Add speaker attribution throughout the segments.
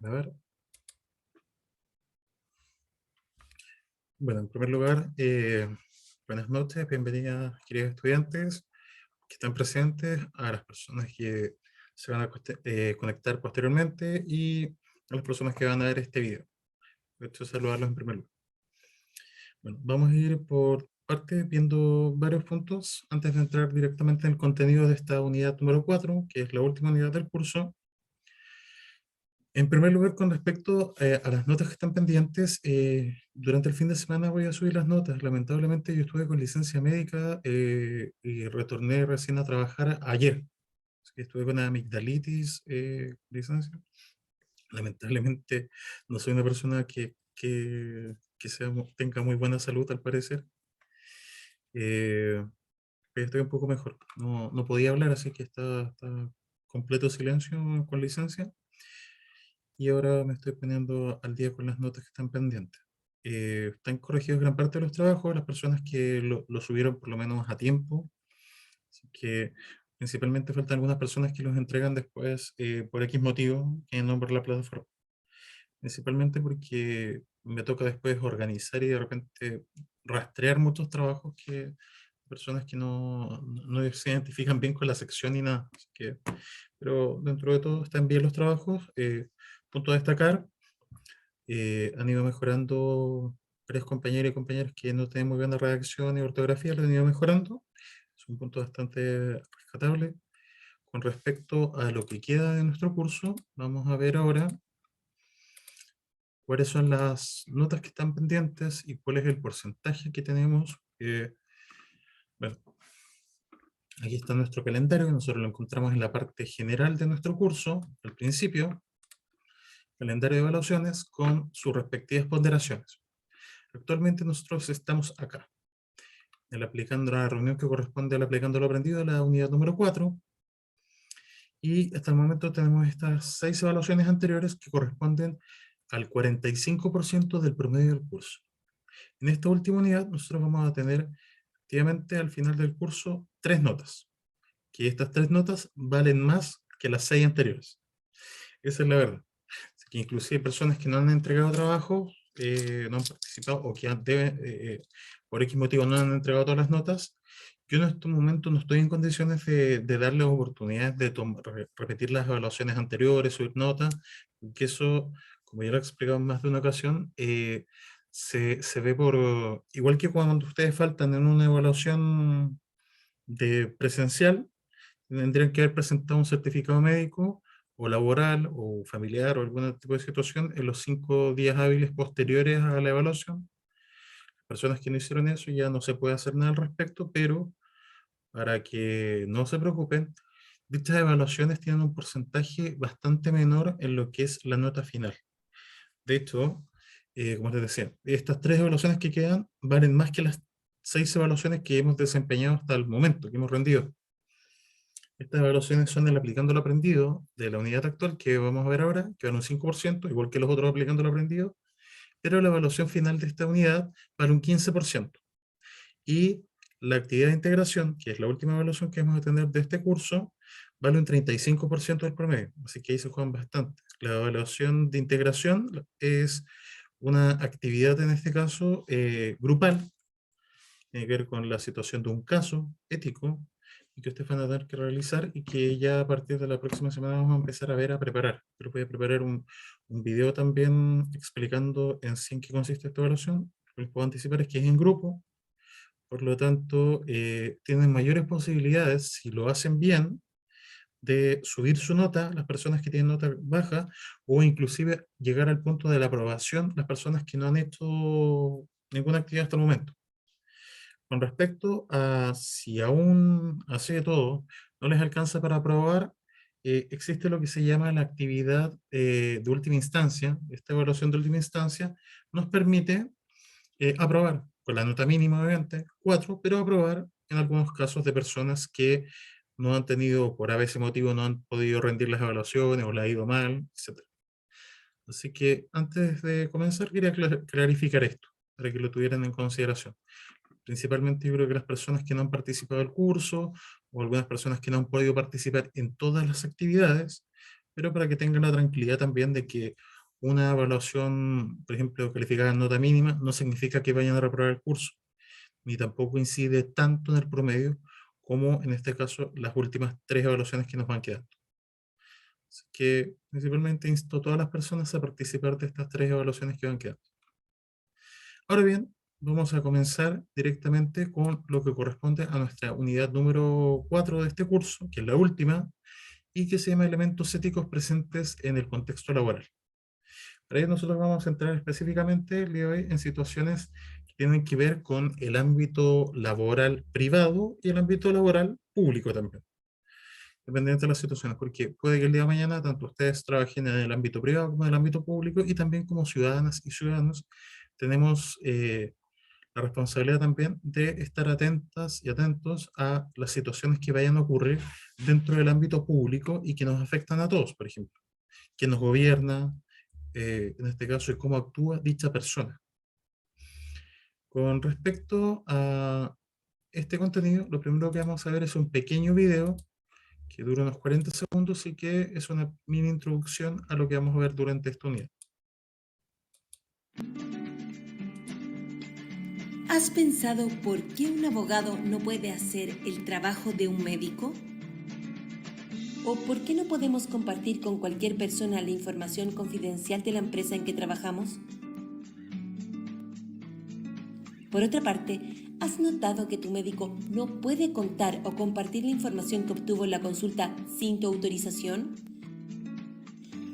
Speaker 1: A ver. Bueno, en primer lugar, buenas noches, bienvenidas, queridos estudiantes que están presentes, a las personas que se van a conectar posteriormente y a las personas que van a ver este video. De hecho, saludarlos en primer lugar. Bueno, vamos a ir por partes viendo varios puntos antes de entrar directamente en el contenido de esta unidad número 4, que es la última unidad del curso. En primer lugar, con respecto a las notas que están pendientes, durante el fin de semana voy a subir las notas. Lamentablemente yo estuve con licencia médica y retorné recién a trabajar ayer. Así que estuve con amigdalitis, licencia. Lamentablemente no soy una persona que tenga muy buena salud al parecer. Pero estoy un poco mejor. No podía hablar, así que está completo silencio con licencia. Y ahora me estoy poniendo al día con las notas que están pendientes. Están corregidos gran parte de los trabajos, las personas que lo subieron por lo menos a tiempo, así que principalmente faltan algunas personas que los entregan después por X motivo, que no por la plataforma. Principalmente porque me toca después organizar y de repente rastrear muchos trabajos que personas que no se identifican bien con la sección y nada. Así que, pero dentro de todo están bien los trabajos. Punto a destacar, han ido mejorando varios compañeros y compañeras que no tienen muy buena redacción y ortografía, lo han ido mejorando. Es un punto bastante rescatable. Con respecto a lo que queda de nuestro curso, vamos a ver ahora cuáles son las notas que están pendientes y cuál es el porcentaje que tenemos. Bueno, aquí está nuestro calendario, nosotros lo encontramos en la parte general de nuestro curso, al principio, calendario de evaluaciones con sus respectivas ponderaciones. Actualmente nosotros estamos acá, aplicando la reunión que corresponde al aplicando lo aprendido, la unidad número 4, y hasta el momento tenemos estas 6 evaluaciones anteriores que corresponden al 45% del promedio del curso. En esta última unidad nosotros vamos a tener efectivamente al final del curso 3 notas, que estas 3 notas valen más que las 6 anteriores. Esa es la verdad. Así que inclusive personas que no han entregado trabajo, no han participado o que por X motivo no han entregado todas las notas, yo en este momento no estoy en condiciones de darles oportunidades de repetir las evaluaciones anteriores, subir notas, porque eso, como ya lo he explicado en más de una ocasión, se ve igual que cuando ustedes faltan en una evaluación de presencial, tendrían que haber presentado un certificado médico o laboral o familiar o algún tipo de situación en los 5 días hábiles posteriores a la evaluación. Las personas que no hicieron eso ya no se puede hacer nada al respecto, pero para que no se preocupen, dichas evaluaciones tienen un porcentaje bastante menor en lo que es la nota final. De hecho, como les decía, estas 3 evaluaciones que quedan valen más que las 6 evaluaciones que hemos desempeñado hasta el momento, que hemos rendido. Estas evaluaciones son el aplicando lo aprendido de la unidad actual que vamos a ver ahora, que vale un 5%, igual que los otros aplicando lo aprendido, pero la evaluación final de esta unidad vale un 15%. Y la actividad de integración, que es la última evaluación que vamos a tener de este curso, vale un 35% del promedio, así que ahí se juegan bastante. La evaluación de integración es una actividad, en este caso, grupal, tiene que ver con la situación de un caso ético y que ustedes van a tener que realizar y que ya a partir de la próxima semana vamos a empezar a ver, a preparar. Pero voy a preparar un video también explicando en sí en qué consiste esta evaluación. Lo que puedo anticipar es que es en grupo, por lo tanto tienen mayores posibilidades, si lo hacen bien, de subir su nota, las personas que tienen nota baja, o inclusive llegar al punto de la aprobación, las personas que no han hecho ninguna actividad hasta el momento. Con respecto a si aún así de todo no les alcanza para aprobar, existe lo que se llama la actividad de última instancia. Esta evaluación de última instancia nos permite aprobar, con la nota mínima obviamente, 4, pero aprobar en algunos casos de personas que no han tenido, por a veces motivo, no han podido rendir las evaluaciones o le ha ido mal, etc. Así que antes de comenzar quería clarificar esto, para que lo tuvieran en consideración. Principalmente yo creo que las personas que no han participado del curso o algunas personas que no han podido participar en todas las actividades, pero para que tengan la tranquilidad también de que una evaluación, por ejemplo, calificada en nota mínima, no significa que vayan a reprobar el curso, ni tampoco incide tanto en el promedio como en este caso las últimas 3 evaluaciones que nos van quedando. Así que principalmente insto a todas las personas a participar de estas 3 evaluaciones que van quedando. Ahora bien, vamos a comenzar directamente con lo que corresponde a nuestra unidad número 4 de este curso, que es la última, y que se llama elementos éticos presentes en el contexto laboral. Para ello nosotros vamos a entrar específicamente el día de hoy en situaciones que tienen que ver con el ámbito laboral privado y el ámbito laboral público también, dependiendo de las situaciones, porque puede que el día de mañana tanto ustedes trabajen en el ámbito privado como en el ámbito público, y también como ciudadanas y ciudadanos tenemos la responsabilidad también de estar atentas y atentos a las situaciones que vayan a ocurrir dentro del ámbito público y que nos afectan a todos, por ejemplo, quién nos gobierna, en este caso, y cómo actúa dicha persona. Con respecto a este contenido, lo primero que vamos a ver es un pequeño video que dura unos 40 segundos y que es una mini introducción a lo que vamos a ver durante esta unidad.
Speaker 2: ¿Has pensado por qué un abogado no puede hacer el trabajo de un médico? ¿O por qué no podemos compartir con cualquier persona la información confidencial de la empresa en que trabajamos? Por otra parte, ¿has notado que tu médico no puede contar o compartir la información que obtuvo en la consulta sin tu autorización?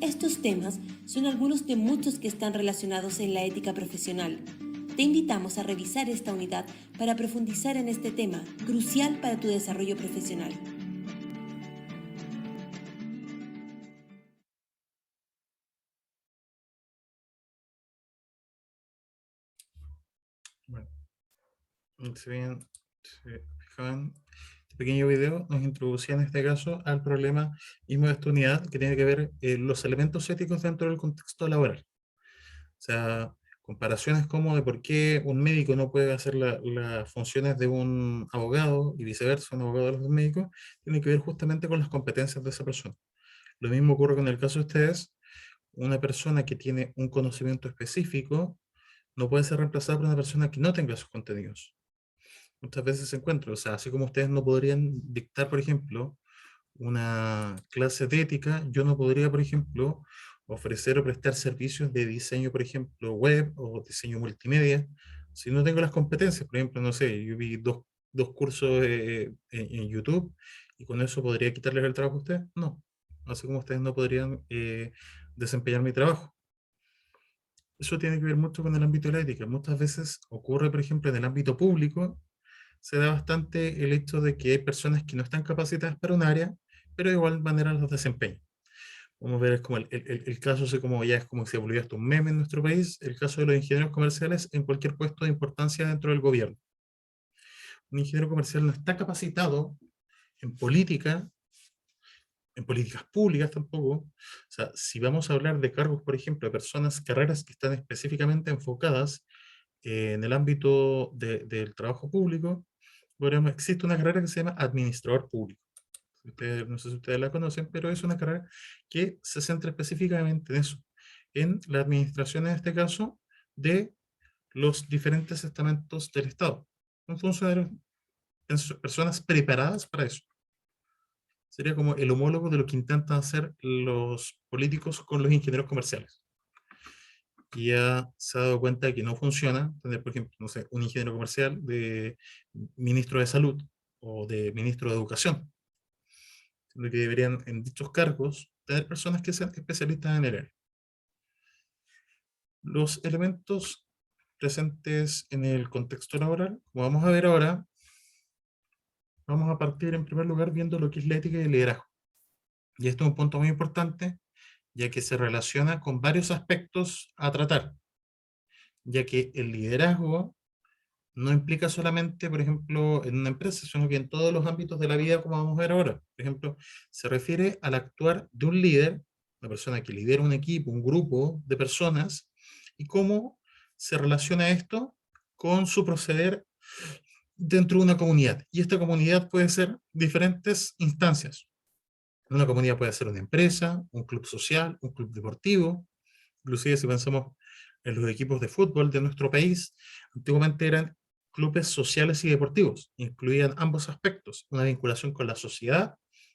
Speaker 2: Estos temas son algunos de muchos que están relacionados en la ética profesional. Te invitamos a revisar esta unidad para profundizar en este tema, crucial para tu desarrollo profesional.
Speaker 1: Bueno, si bien se fijan, este pequeño video nos introducía en este caso al problema mismo de esta unidad, que tiene que ver los elementos éticos dentro del contexto laboral. O sea, comparaciones como de por qué un médico no puede hacer las funciones de un abogado y viceversa, un abogado de los médicos, tiene que ver justamente con las competencias de esa persona. Lo mismo ocurre con el caso de ustedes. Una persona que tiene un conocimiento específico no puede ser reemplazada por una persona que no tenga esos contenidos. Muchas veces se encuentra, o sea, así como ustedes no podrían dictar, por ejemplo, una clase de ética, yo no podría, por ejemplo, ofrecer o prestar servicios de diseño, por ejemplo, web o diseño multimedia, si no tengo las competencias. Por ejemplo, no sé, yo vi dos cursos en YouTube y con eso podría quitarles el trabajo a ustedes. No, así como ustedes no podrían desempeñar mi trabajo. Eso tiene que ver mucho con el ámbito de la ética. Muchas veces ocurre, por ejemplo, en el ámbito público, se da bastante el hecho de que hay personas que no están capacitadas para un área, pero de igual manera los desempeñan. Vamos a ver, es como el caso, así como ya es como si se volvió hasta un meme en nuestro país, el caso de los ingenieros comerciales en cualquier puesto de importancia dentro del gobierno. Un ingeniero comercial no está capacitado en política, en políticas públicas tampoco. O sea, si vamos a hablar de cargos, por ejemplo, de personas, carreras que están específicamente enfocadas en el ámbito del trabajo público, existe una carrera que se llama administrador público. No sé si ustedes la conocen, pero es una carrera que se centra específicamente en eso, en la administración, en este caso, de los diferentes estamentos del Estado. Un funcionario, personas preparadas para eso. Sería como el homólogo de lo que intentan hacer los políticos con los ingenieros comerciales. Y ya se ha dado cuenta de que no funciona tener, por ejemplo, no sé, un ingeniero comercial de ministro de Salud o de ministro de Educación, sino que deberían en dichos cargos tener personas que sean especialistas en el área. Los elementos presentes en el contexto laboral, como vamos a ver ahora, vamos a partir en primer lugar viendo lo que es la ética y el liderazgo. Y esto es un punto muy importante, ya que se relaciona con varios aspectos a tratar, ya que el liderazgo no implica solamente, por ejemplo, en una empresa, sino que en todos los ámbitos de la vida, como vamos a ver ahora. Por ejemplo, se refiere al actuar de un líder, una persona que lidera un equipo, un grupo de personas, y cómo se relaciona esto con su proceder dentro de una comunidad. Y esta comunidad puede ser diferentes instancias. Una comunidad puede ser una empresa, un club social, un club deportivo, Inclusive si pensamos en los equipos de fútbol de nuestro país, antiguamente eran clubes sociales y deportivos, incluían ambos aspectos, una vinculación con la sociedad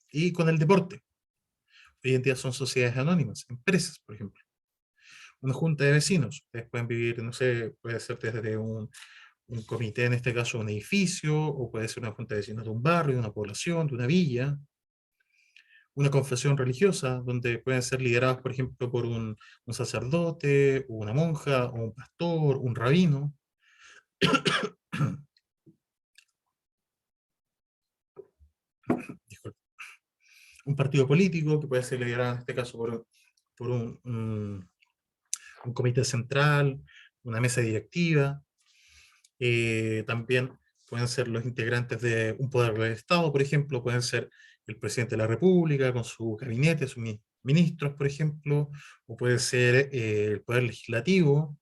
Speaker 1: y con el deporte. Hoy en día son sociedades anónimas, empresas, por ejemplo. Una junta de vecinos, ustedes pueden vivir, no sé, puede ser desde un comité, en este caso un edificio, o puede ser una junta de vecinos de un barrio, de una población, de una villa, una confesión religiosa, donde pueden ser lideradas, por ejemplo, por un sacerdote, o una monja, o un pastor, un rabino. Disculpe. Un partido político que puede ser liderado en este caso por un comité central, una mesa directiva. También pueden ser los integrantes de un poder del Estado, por ejemplo, pueden ser el presidente de la República con su gabinete, sus ministros, por ejemplo, o puede ser el poder legislativo,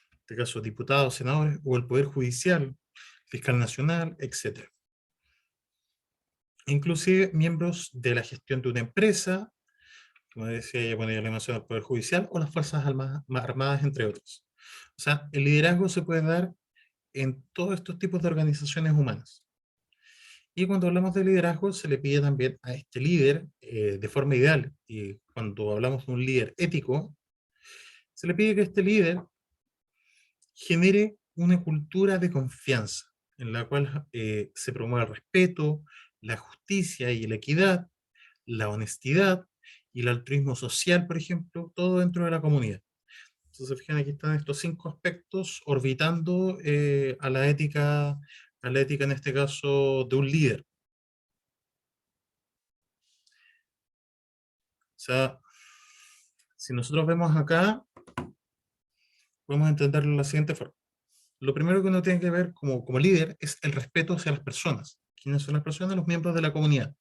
Speaker 1: en este caso diputados, senadores, o el poder judicial, fiscal nacional, etcétera. Inclusive miembros de la gestión de una empresa, como decía, bueno, ya le mencioné el poder judicial, o las fuerzas armadas, entre otros. O sea, el liderazgo se puede dar en todos estos tipos de organizaciones humanas. Y cuando hablamos de liderazgo, se le pide también a este líder, de forma ideal, y cuando hablamos de un líder ético, se le pide que este líder genere una cultura de confianza, en la cual se promueva el respeto, la justicia y la equidad, la honestidad y el altruismo social, por ejemplo, todo dentro de la comunidad. Entonces, fijan, aquí están estos 5 aspectos orbitando a la ética en este caso de un líder. O sea, si nosotros vemos acá, podemos entenderlo de la siguiente forma. Lo primero que uno tiene que ver como líder es el respeto hacia las personas. ¿Quiénes son las personas? Los miembros de la comunidad.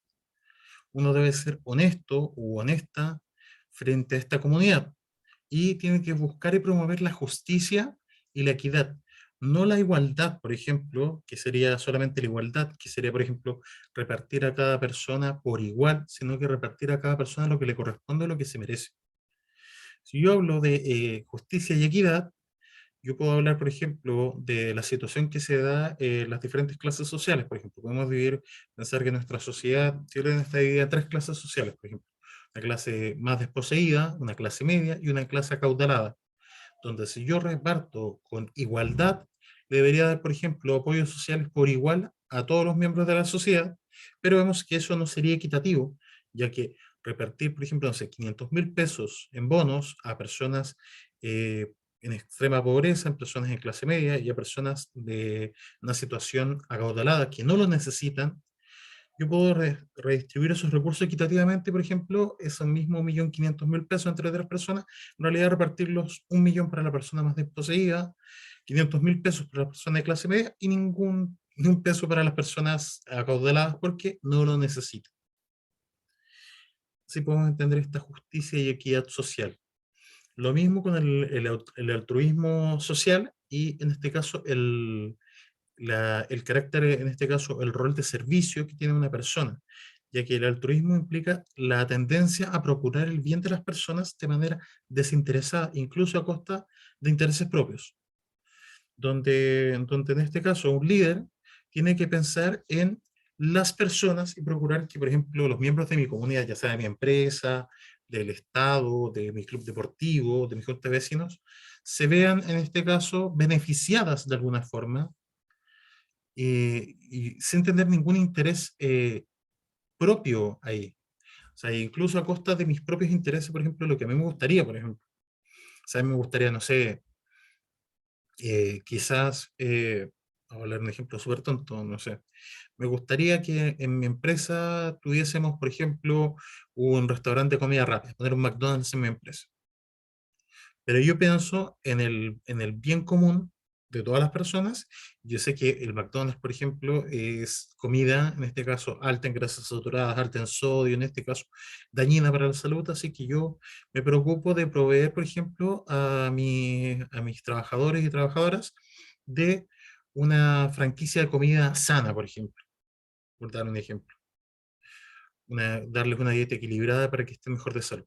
Speaker 1: Uno debe ser honesto u honesta frente a esta comunidad y tiene que buscar y promover la justicia y la equidad. No la igualdad, por ejemplo, que sería solamente la igualdad, que sería, por ejemplo, repartir a cada persona por igual, sino que repartir a cada persona lo que le corresponde, lo que se merece. Si yo hablo de justicia y equidad, yo puedo hablar, por ejemplo, de la situación que se da en las diferentes clases sociales. Por ejemplo, podemos pensar que nuestra sociedad Chile está dividida en 3 clases sociales, por ejemplo. Una clase más desposeída, una clase media y una clase acaudalada, donde si yo reparto con igualdad, debería dar, por ejemplo, apoyos sociales por igual a todos los miembros de la sociedad, pero vemos que eso no sería equitativo, ya que repartir, por ejemplo, no sé, 500.000 pesos en bonos a personas en extrema pobreza, en personas en clase media y a personas de una situación acaudalada que no lo necesitan, yo puedo redistribuir esos recursos equitativamente, por ejemplo, esos mismos 1.500.000 pesos entre 3 personas, en realidad repartirlos 1.000.000 para la persona más desposeída, 500.000 pesos para la persona de clase media y ni un peso para las personas acaudaladas porque no lo necesitan. Así podemos entender esta justicia y equidad social. Lo mismo con el altruismo social y en este caso el carácter, en este caso, el rol de servicio que tiene una persona, ya que el altruismo implica la tendencia a procurar el bien de las personas de manera desinteresada, incluso a costa de intereses propios, donde en este caso un líder tiene que pensar en las personas y procurar que, por ejemplo, los miembros de mi comunidad, ya sea de mi empresa, del Estado, de mi club deportivo, de mi junta de vecinos, se vean en este caso beneficiadas de alguna forma y sin tener ningún interés propio ahí. O sea, incluso a costa de mis propios intereses, por ejemplo, lo que a mí me gustaría, por ejemplo. O sea, a mí me gustaría, no sé, quizás, vamos a hablar de un ejemplo súper tonto, no sé. Me gustaría que en mi empresa tuviésemos, por ejemplo, un restaurante de comida rápida, poner un McDonald's en mi empresa. Pero yo pienso en el bien común de todas las personas. Yo sé que el McDonald's, por ejemplo, es comida, en este caso, alta en grasas saturadas, alta en sodio, en este caso, dañina para la salud, así que yo me preocupo de proveer, por ejemplo, a mis trabajadores y trabajadoras de una franquicia de comida sana, por ejemplo, por dar un ejemplo. Darles una dieta equilibrada para que estén mejor de salud.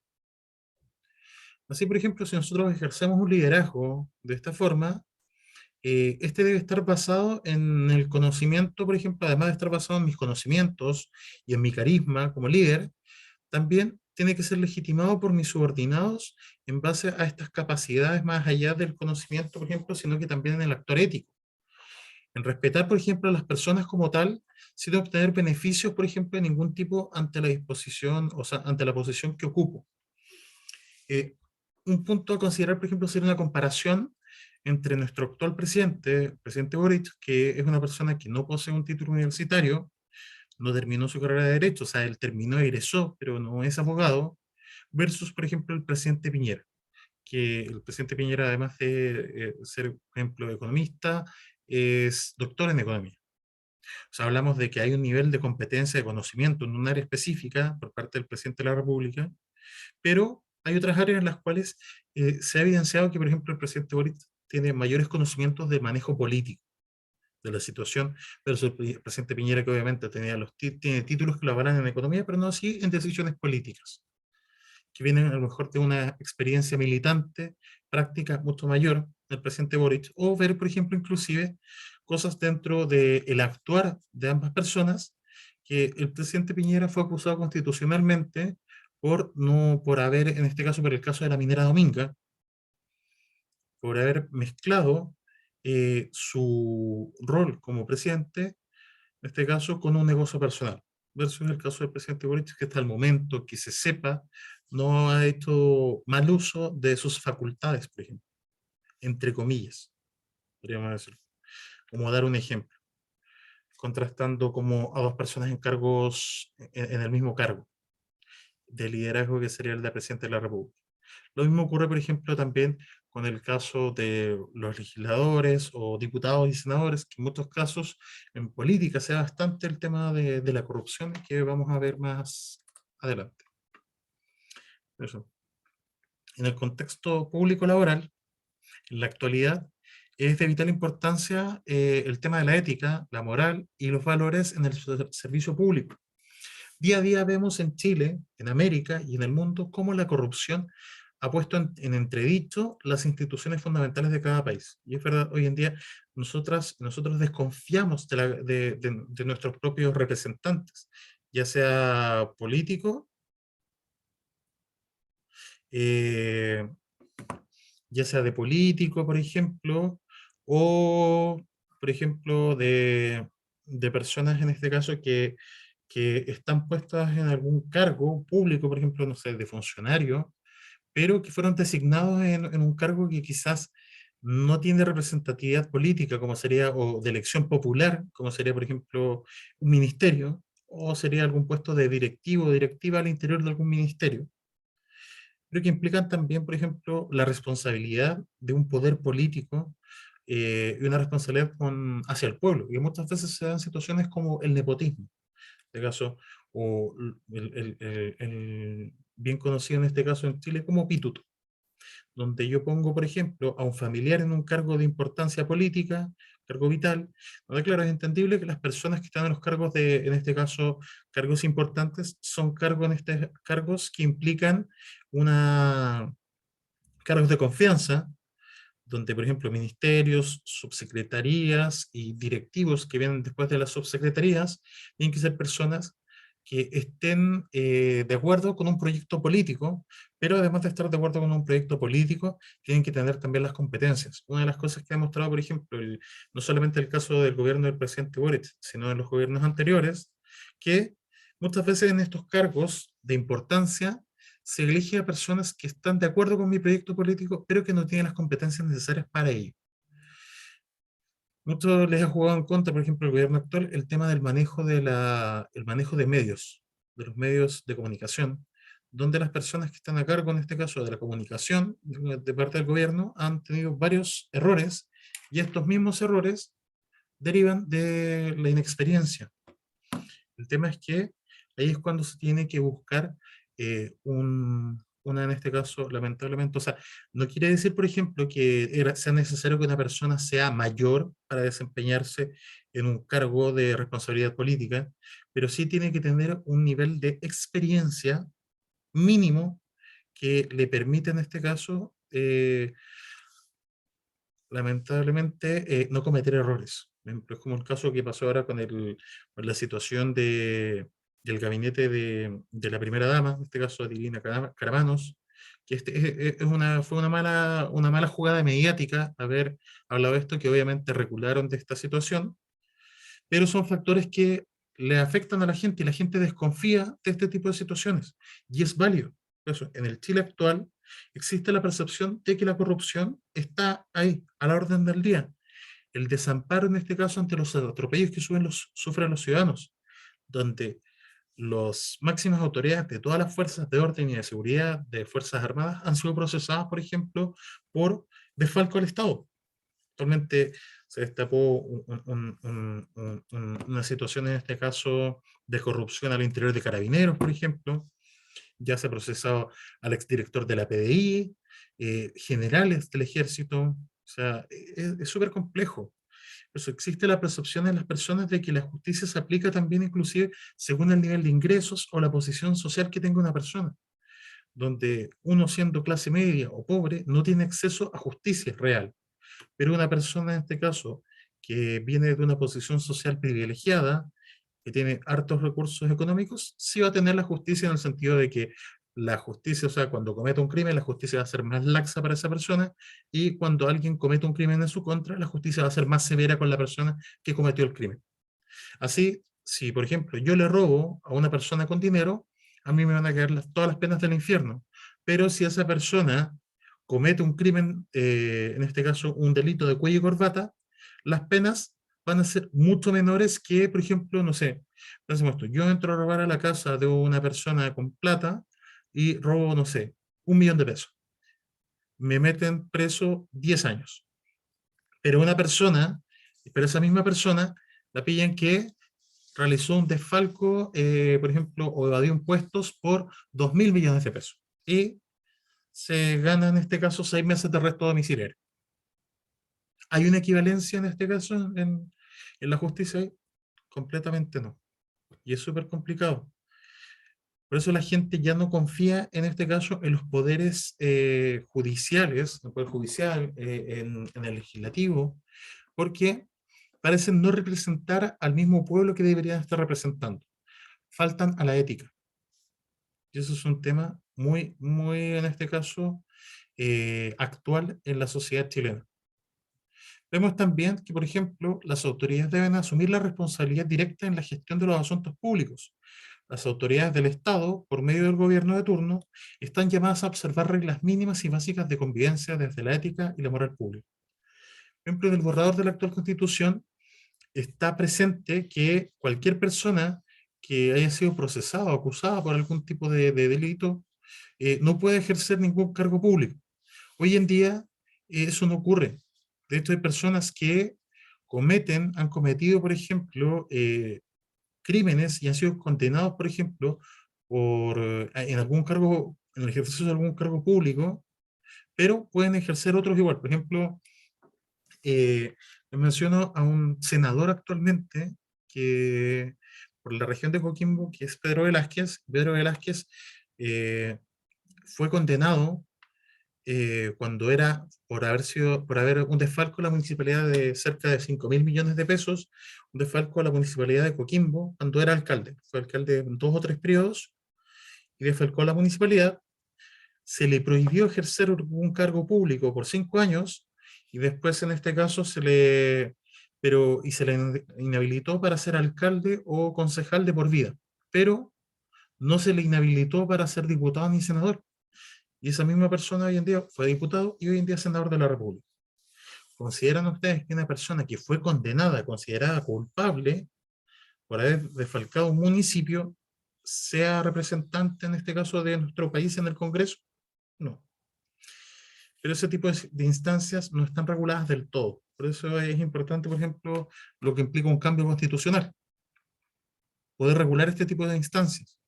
Speaker 1: Así, por ejemplo, si nosotros ejercemos un liderazgo de esta forma, este debe estar basado en el conocimiento, por ejemplo, además de estar basado en mis conocimientos y en mi carisma como líder, también tiene que ser legitimado por mis subordinados en base a estas capacidades más allá del conocimiento, por ejemplo, sino que también en el actor ético. En respetar, por ejemplo, a las personas como tal, sin obtener beneficios, por ejemplo, de ningún tipo ante la disposición, o sea, ante la posición que ocupo. Eh, un punto a considerar, por ejemplo, sería una comparación entre nuestro actual presidente, el presidente Boric, que es una persona que no posee un título universitario, no terminó su carrera de Derecho, o sea, él terminó, egresó, pero no es abogado, versus, por ejemplo, el presidente Piñera, que el presidente Piñera, además de ser, por ejemplo, economista, es doctor en economía. O sea, hablamos de que hay un nivel de competencia, de conocimiento en un área específica por parte del presidente de la República, pero hay otras áreas en las cuales se ha evidenciado que, por ejemplo, el presidente Boric tiene mayores conocimientos de manejo político de la situación, versus el presidente Piñera, que obviamente tiene títulos que lo avalan en economía, pero no así en decisiones políticas, que vienen a lo mejor de una experiencia militante, práctica mucho mayor del presidente Boric, o ver, por ejemplo, inclusive cosas dentro del actuar de ambas personas, que el presidente Piñera fue acusado constitucionalmente por, no, por haber, en este caso, por el caso de la minera Dominga, por haber mezclado su rol como presidente, en este caso, con un negocio personal. Versus el caso del presidente Boric, que hasta el momento que se sepa, no ha hecho mal uso de sus facultades, por ejemplo, entre comillas, podríamos decir. Como dar un ejemplo, contrastando como a dos personas en cargos, en el mismo cargo de liderazgo que sería el de presidente de la República. Lo mismo ocurre, por ejemplo, también con el caso de los legisladores o diputados y senadores, que en muchos casos en política se da bastante el tema de la corrupción, que vamos a ver más adelante. Eso. En el contexto público laboral, en la actualidad, es de vital importancia el tema de la ética, la moral y los valores en el servicio público. Día a día vemos en Chile, en América y en el mundo cómo la corrupción ha puesto en entredicho las instituciones fundamentales de cada país. Y es verdad, hoy en día nosotros desconfiamos de nuestros propios representantes, ya sea político, eh, ya sea de político, por ejemplo, o, por ejemplo, de personas en este caso que están puestas en algún cargo público, por ejemplo, no sé, de funcionario, pero que fueron designados en un cargo que quizás no tiene representatividad política, como sería, o de elección popular, como sería, por ejemplo, un ministerio, o sería algún puesto de directivo o directiva al interior de algún ministerio, pero que implican también, por ejemplo, la responsabilidad de un poder político y una responsabilidad hacia el pueblo, y muchas veces se dan situaciones como el nepotismo este caso, o el bien conocido en este caso en Chile como pituto, donde yo pongo, por ejemplo, a un familiar en un cargo de importancia política, cargo vital, donde claro, es entendible que las personas que están en los cargos en este caso, cargos importantes, son cargos que implican una, cargos de confianza, donde, por ejemplo, ministerios, subsecretarías y directivos que vienen después de las subsecretarías tienen que ser personas que estén de acuerdo con un proyecto político, pero además de estar de acuerdo con un proyecto político, tienen que tener también las competencias. Una de las cosas que ha mostrado, por ejemplo, no solamente el caso del gobierno del presidente Boric, sino de los gobiernos anteriores, que muchas veces en estos cargos de importancia se elige a personas que están de acuerdo con mi proyecto político, pero que no tienen las competencias necesarias para ello. Mucho les ha jugado en contra, por ejemplo, el gobierno actual, el tema del manejo el manejo de medios, de los medios de comunicación, donde las personas que están a cargo, en este caso de la comunicación, de parte del gobierno, han tenido varios errores, y estos mismos errores derivan de la inexperiencia. El tema es que ahí es cuando se tiene que buscar una, en este caso, lamentablemente, o sea, no quiere decir, por ejemplo, que sea necesario que una persona sea mayor para desempeñarse en un cargo de responsabilidad política, pero sí tiene que tener un nivel de experiencia mínimo que le permite en este caso, lamentablemente, no cometer errores. Por ejemplo, es como el caso que pasó ahora con la situación del gabinete de la primera dama, en este caso Adilina Caramanos, que fue una mala jugada mediática haber hablado de esto, que obviamente regularon de esta situación, pero son factores que le afectan a la gente y la gente desconfía de este tipo de situaciones. Y es válido. Por eso, en el Chile actual existe la percepción de que la corrupción está ahí, a la orden del día. El desamparo, en este caso, ante los atropellos que sufren los ciudadanos, donde las máximas autoridades de todas las fuerzas de orden y de seguridad de Fuerzas Armadas han sido procesadas, por ejemplo, por desfalco al Estado. Actualmente se destapó una situación, en este caso, de corrupción al interior de Carabineros, por ejemplo. Ya se ha procesado al exdirector de la PDI, generales del ejército. O sea, es súper complejo. Por eso existe la percepción en las personas de que la justicia se aplica también inclusive según el nivel de ingresos o la posición social que tenga una persona, donde uno siendo clase media o pobre no tiene acceso a justicia real, pero una persona en este caso que viene de una posición social privilegiada, que tiene hartos recursos económicos, sí va a tener la justicia en el sentido de que la justicia, o sea, cuando comete un crimen, la justicia va a ser más laxa para esa persona, y cuando alguien comete un crimen en su contra, la justicia va a ser más severa con la persona que cometió el crimen. Así, si por ejemplo yo le robo a una persona con dinero, a mí me van a caer todas las penas del infierno. Pero si esa persona comete un crimen, en este caso un delito de cuello y corbata, las penas van a ser mucho menores que, por ejemplo, no sé, pensemos esto, yo entro a robar a la casa de una persona con plata y robo, no sé, 1 millón de pesos. Me meten preso 10 años. Pero esa misma persona la pillan que realizó un desfalco, por ejemplo, o evadió impuestos por 2.000 millones de pesos. Y se gana en este caso 6 meses de arresto domiciliario. ¿Hay una equivalencia en este caso en la justicia? Completamente no. Y es súper complicado. Por eso la gente ya no confía en este caso en los poderes judiciales, el poder judicial, en el legislativo, porque parecen no representar al mismo pueblo que deberían estar representando. Faltan a la ética. Y eso es un tema muy, muy, en este caso, actual en la sociedad chilena. Vemos también que, por ejemplo, las autoridades deben asumir la responsabilidad directa en la gestión de los asuntos públicos. Las autoridades del Estado, por medio del gobierno de turno, están llamadas a observar reglas mínimas y básicas de convivencia desde la ética y la moral pública. Por ejemplo, en el borrador de la actual Constitución está presente que cualquier persona que haya sido procesada o acusada por algún tipo de delito no puede ejercer ningún cargo público. Hoy en día eso no ocurre. De hecho, hay personas que han cometido, por ejemplo, crímenes y han sido condenados, por ejemplo, en algún cargo, en el ejercicio de algún cargo público, pero pueden ejercer otros igual. Por ejemplo, les menciono a un senador actualmente que por la región de Coquimbo, que es Pedro Velázquez. Pedro Velázquez fue condenado cuando era por haber un desfalco a la municipalidad de cerca de 5.000 millones de pesos, un desfalco a la municipalidad de Coquimbo cuando era alcalde. Fue alcalde en 2 o 3 periodos y desfalcó a la municipalidad. Se le prohibió ejercer un cargo público por 5 años y después en este caso se le inhabilitó para ser alcalde o concejal de por vida, pero no se le inhabilitó para ser diputado ni senador. Y esa misma persona hoy en día fue diputado y hoy en día es senador de la República. ¿Consideran ustedes que una persona que fue condenada, considerada culpable por haber desfalcado un municipio, sea representante en este caso de nuestro país en el Congreso? No. Pero ese tipo de instancias no están reguladas del todo. Por eso es importante, por ejemplo, lo que implica un cambio constitucional, poder regular este tipo de instancias.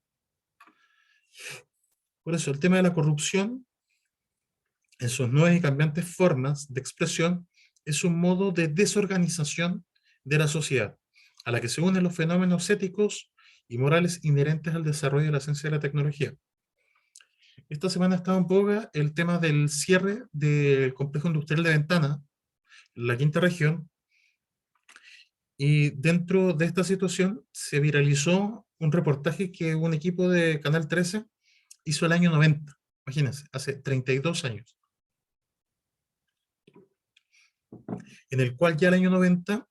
Speaker 1: Por eso el tema de la corrupción, en sus nuevas y cambiantes formas de expresión, es un modo de desorganización de la sociedad, a la que se unen los fenómenos éticos y morales inherentes al desarrollo de la ciencia y la tecnología. Esta semana ha estado en boga el tema del cierre del complejo industrial de Ventana, la quinta región, y dentro de esta situación se viralizó un reportaje que un equipo de Canal 13 hizo el año 90, imagínense, hace 32 años, en el cual ya el año 90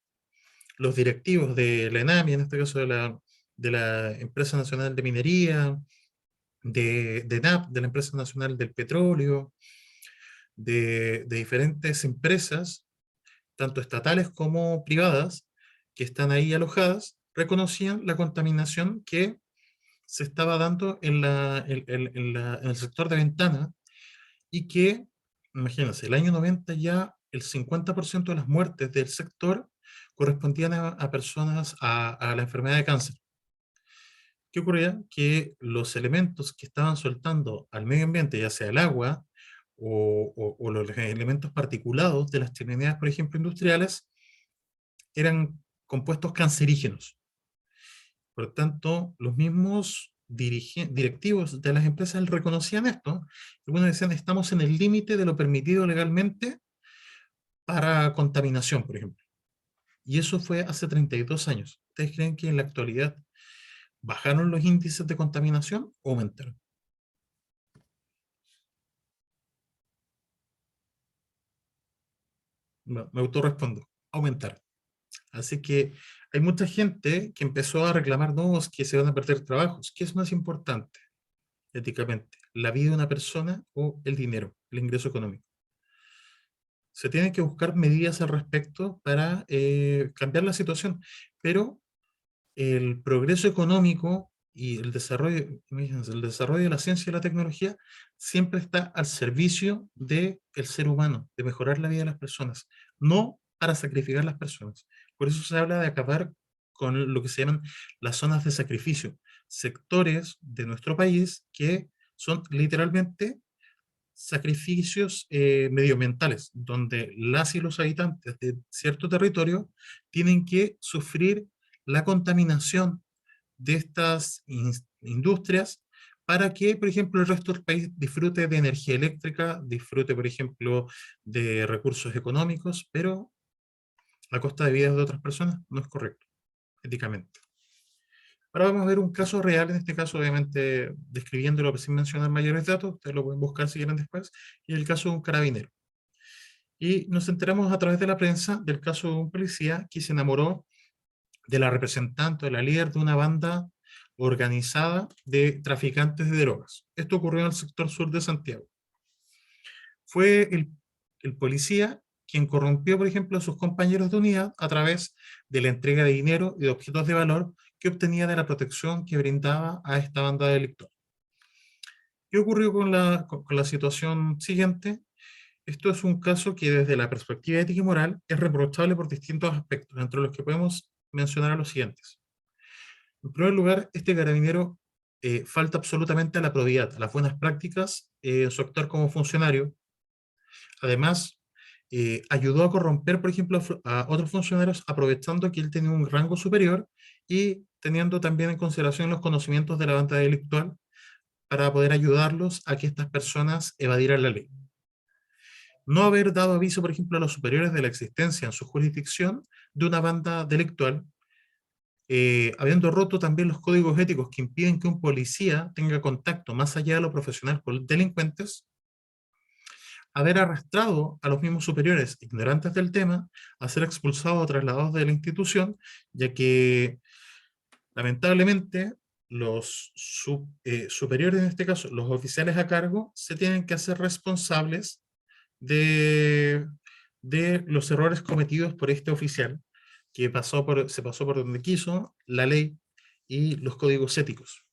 Speaker 1: los directivos de la ENAMI, en este caso de la Empresa Nacional de Minería, de ENAP, de la Empresa Nacional del Petróleo, de diferentes empresas, tanto estatales como privadas, que están ahí alojadas, reconocían la contaminación que se estaba dando en el sector de Ventana y que, imagínense, el año 90 ya el 50% de las muertes del sector correspondían a personas a la enfermedad de cáncer. ¿Qué ocurría? Que los elementos que estaban soltando al medio ambiente, ya sea el agua o los elementos particulados de las chimeneas, por ejemplo, industriales, eran compuestos cancerígenos. Por tanto, los mismos directivos de las empresas reconocían esto. Algunos decían, estamos en el límite de lo permitido legalmente para contaminación, por ejemplo. Y eso fue hace 32 años. ¿Ustedes creen que en la actualidad bajaron los índices de contaminación o aumentaron? Me autorrespondo, aumentaron. Así que hay mucha gente que empezó a reclamar, no, es que se van a perder trabajos. ¿Qué es más importante éticamente? ¿La vida de una persona o el dinero, el ingreso económico? Se tienen que buscar medidas al respecto para cambiar la situación, pero el progreso económico y imagínense, el desarrollo de la ciencia y la tecnología siempre está al servicio del ser humano, de mejorar la vida de las personas, no para sacrificar las personas. Por eso se habla de acabar con lo que se llaman las zonas de sacrificio, sectores de nuestro país que son literalmente sacrificios medioambientales, donde las y los habitantes de cierto territorio tienen que sufrir la contaminación de estas industrias para que, por ejemplo, el resto del país disfrute de energía eléctrica, disfrute, por ejemplo, de recursos económicos, pero a costa de vidas de otras personas no es correcto, éticamente. Ahora vamos a ver un caso real, en este caso obviamente describiéndolo sin mencionar mayores datos, ustedes lo pueden buscar si quieren después, y el caso de un carabinero. Y nos enteramos a través de la prensa del caso de un policía que se enamoró de la representante, de la líder de una banda organizada de traficantes de drogas. Esto ocurrió en el sector sur de Santiago. Fue el policía quien corrompió, por ejemplo, a sus compañeros de unidad a través de la entrega de dinero y de objetos de valor que obtenía de la protección que brindaba a esta banda delictual. ¿Qué ocurrió con la situación siguiente? Esto es un caso que desde la perspectiva ética y moral es reprochable por distintos aspectos, entre los que podemos mencionar a los siguientes. En primer lugar, este carabinero falta absolutamente a la probidad, a las buenas prácticas en su actuar como funcionario. Además, ayudó a corromper, por ejemplo, a otros funcionarios aprovechando que él tenía un rango superior y teniendo también en consideración los conocimientos de la banda delictual para poder ayudarlos a que estas personas evadieran la ley. No haber dado aviso, por ejemplo, a los superiores de la existencia en su jurisdicción de una banda delictual, habiendo roto también los códigos éticos que impiden que un policía tenga contacto más allá de lo profesional con delincuentes, haber arrastrado a los mismos superiores ignorantes del tema a ser expulsados o trasladados de la institución, ya que lamentablemente los superiores, en este caso los oficiales a cargo, se tienen que hacer responsables de, de los errores cometidos por este oficial, que se pasó por donde quiso la ley y los códigos éticos.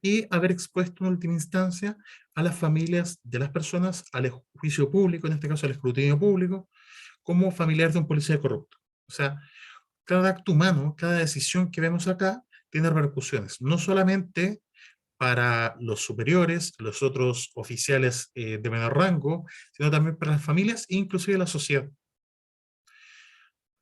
Speaker 1: Y haber expuesto en última instancia a las familias de las personas al juicio público, en este caso al escrutinio público, como familiar de un policía corrupto. O sea, cada acto humano, cada decisión que vemos acá, tiene repercusiones, no solamente para los superiores, los otros oficiales de menor rango, sino también para las familias e inclusive la sociedad.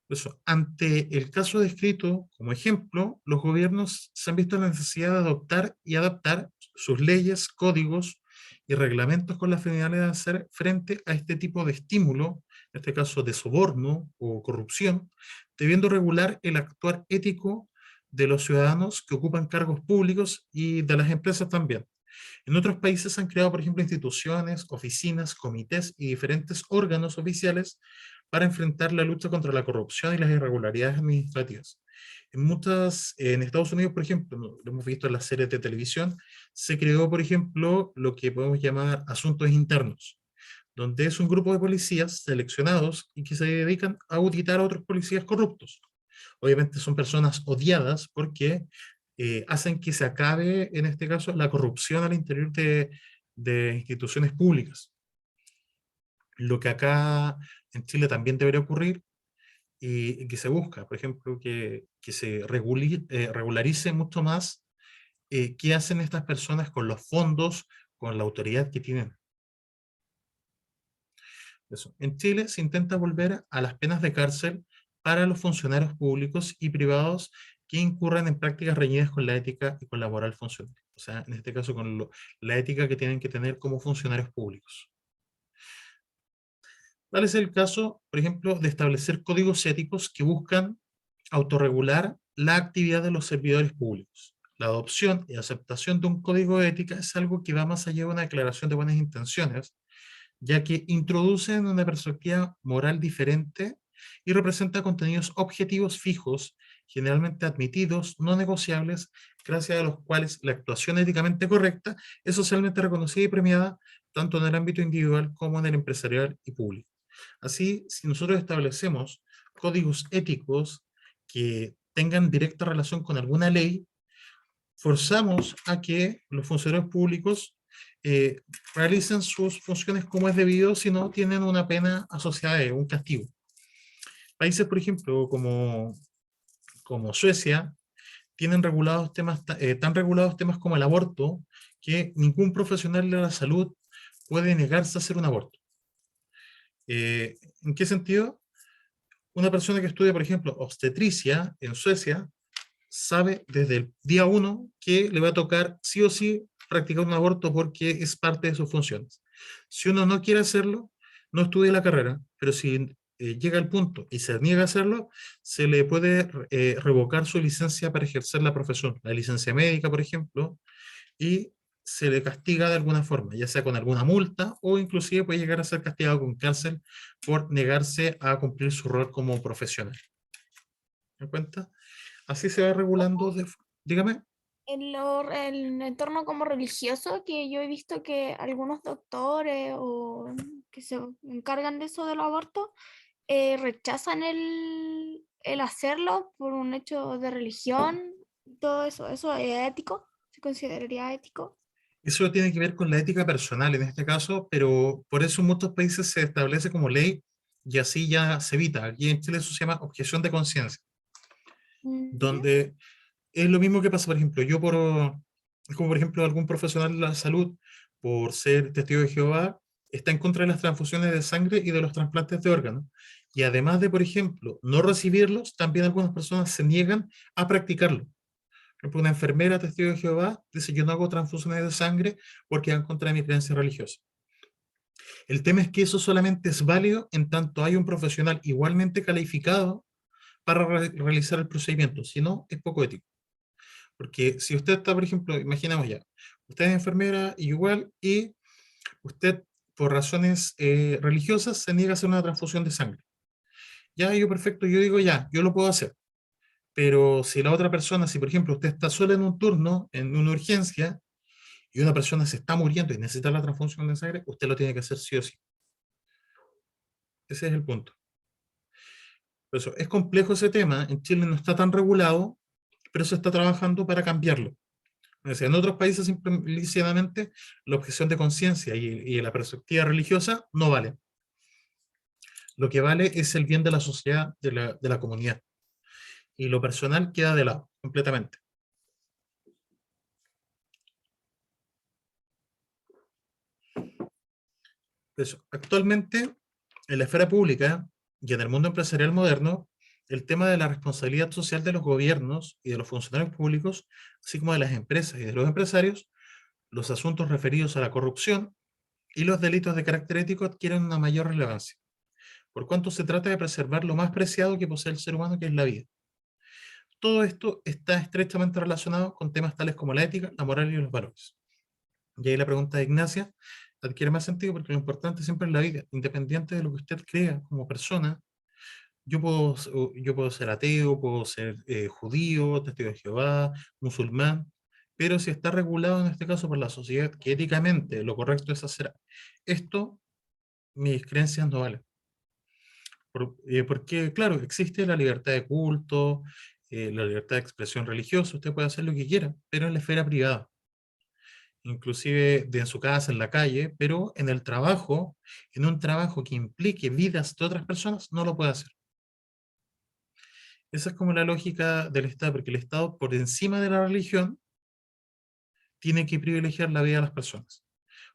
Speaker 1: Por eso, ante el caso descrito como ejemplo, los gobiernos se han visto la necesidad de adoptar y adaptar sus leyes, códigos y reglamentos con la finalidad de hacer frente a este tipo de estímulo, en este caso de soborno o corrupción, debiendo regular el actuar ético de los ciudadanos que ocupan cargos públicos y de las empresas también. En otros países se han creado, por ejemplo, instituciones, oficinas, comités y diferentes órganos oficiales para enfrentar la lucha contra la corrupción y las irregularidades administrativas. En Estados Unidos, por ejemplo, lo hemos visto en las series de televisión, se creó, por ejemplo, lo que podemos llamar asuntos internos, donde es un grupo de policías seleccionados y que se dedican a auditar a otros policías corruptos. Obviamente son personas odiadas porque hacen que se acabe, en este caso, la corrupción al interior de instituciones públicas. Lo que acá en Chile también debería ocurrir y que se busca, por ejemplo, que se regularice mucho más qué hacen estas personas con los fondos, con la autoridad que tienen. Eso. En Chile se intenta volver a las penas de cárcel para los funcionarios públicos y privados que incurran en prácticas reñidas con la ética y con la moral funcional. O sea, en este caso con la ética que tienen que tener como funcionarios públicos. Tal es el caso, por ejemplo, de establecer códigos éticos que buscan autorregular la actividad de los servidores públicos. La adopción y aceptación de un código de ética es algo que va más allá de una declaración de buenas intenciones, ya que introducen una perspectiva moral diferente y representa contenidos objetivos fijos, generalmente admitidos, no negociables, gracias a los cuales la actuación éticamente correcta es socialmente reconocida y premiada tanto en el ámbito individual como en el empresarial y público. Así, si nosotros establecemos códigos éticos que tengan directa relación con alguna ley, forzamos a que los funcionarios públicos eh, realicen sus funciones como es debido, si no tienen una pena asociada, un castigo. Países, por ejemplo, como Suecia, tienen regulados temas, tan regulados temas como el aborto, que ningún profesional de la salud puede negarse a hacer un aborto. ¿En qué sentido? Una persona que estudia, por ejemplo, obstetricia en Suecia, sabe desde el día 1 que le va a tocar sí o sí practicar un aborto porque es parte de sus funciones. Si uno no quiere hacerlo, no estudia la carrera, pero si llega al punto y se niega a hacerlo, se le puede revocar su licencia para ejercer la profesión, la licencia médica, por ejemplo, y se le castiga de alguna forma, ya sea con alguna multa o inclusive puede llegar a ser castigado con cárcel por negarse a cumplir su rol como profesional. ¿Me das cuenta? Así se va regulando, dígame.
Speaker 3: En el entorno como religioso, que yo he visto que algunos doctores o que se encargan de eso del aborto, rechazan el hacerlo por un hecho de religión, todo eso. ¿Eso es ético? ¿Se consideraría ético?
Speaker 1: Eso tiene que ver con la ética personal en este caso, pero por eso en muchos países se establece como ley y así ya se evita. Aquí en Chile eso se llama objeción de conciencia,
Speaker 3: Ya.
Speaker 1: donde es lo mismo que pasa, por ejemplo, como por ejemplo algún profesional de la salud, por ser testigo de Jehová, está en contra de las transfusiones de sangre y de los trasplantes de órganos. Y además de, por ejemplo, no recibirlos, también algunas personas se niegan a practicarlo. Por ejemplo, una enfermera testigo de Jehová dice, yo no hago transfusiones de sangre porque va en contra de mi creencia religiosa. El tema es que eso solamente es válido en tanto hay un profesional igualmente calificado para realizar el procedimiento, si no, es poco ético. Porque si usted está, por ejemplo, imaginamos ya, usted es enfermera igual y usted por razones religiosas se niega a hacer una transfusión de sangre. Ya, yo perfecto, yo digo ya, yo lo puedo hacer. Pero si la otra persona, si por ejemplo usted está sola en un turno, en una urgencia, y una persona se está muriendo y necesita la transfusión de sangre, usted lo tiene que hacer sí o sí. Ese es el punto. Por eso, es complejo ese tema, en Chile no está tan regulado, pero se está trabajando para cambiarlo. O sea, en otros países simplemente la objeción de conciencia y la perspectiva religiosa no vale. Lo que vale es el bien de la sociedad, de la comunidad. Y lo personal queda de lado, completamente. Eso. Actualmente, en la esfera pública y en el mundo empresarial moderno, el tema de la responsabilidad social de los gobiernos y de los funcionarios públicos, así como de las empresas y de los empresarios, los asuntos referidos a la corrupción y los delitos de carácter ético adquieren una mayor relevancia, por cuanto se trata de preservar lo más preciado que posee el ser humano, que es la vida. Todo esto está estrechamente relacionado con temas tales como la ética, la moral y los valores. Y ahí la pregunta de Ignacia adquiere más sentido porque lo importante siempre es la vida, independiente de lo que usted crea como persona. Yo puedo ser ateo, puedo ser judío, testigo de Jehová, musulmán, pero si está regulado en este caso por la sociedad que éticamente lo correcto es hacer esto, mis creencias no valen. Porque, claro, existe la libertad de culto, la libertad de expresión religiosa, usted puede hacer lo que quiera, pero en la esfera privada, inclusive en su casa, en la calle, pero en el trabajo, en un trabajo que implique vidas de otras personas, no lo puede hacer. Esa es como la lógica del Estado, porque el Estado, por encima de la religión, tiene que privilegiar la vida de las personas.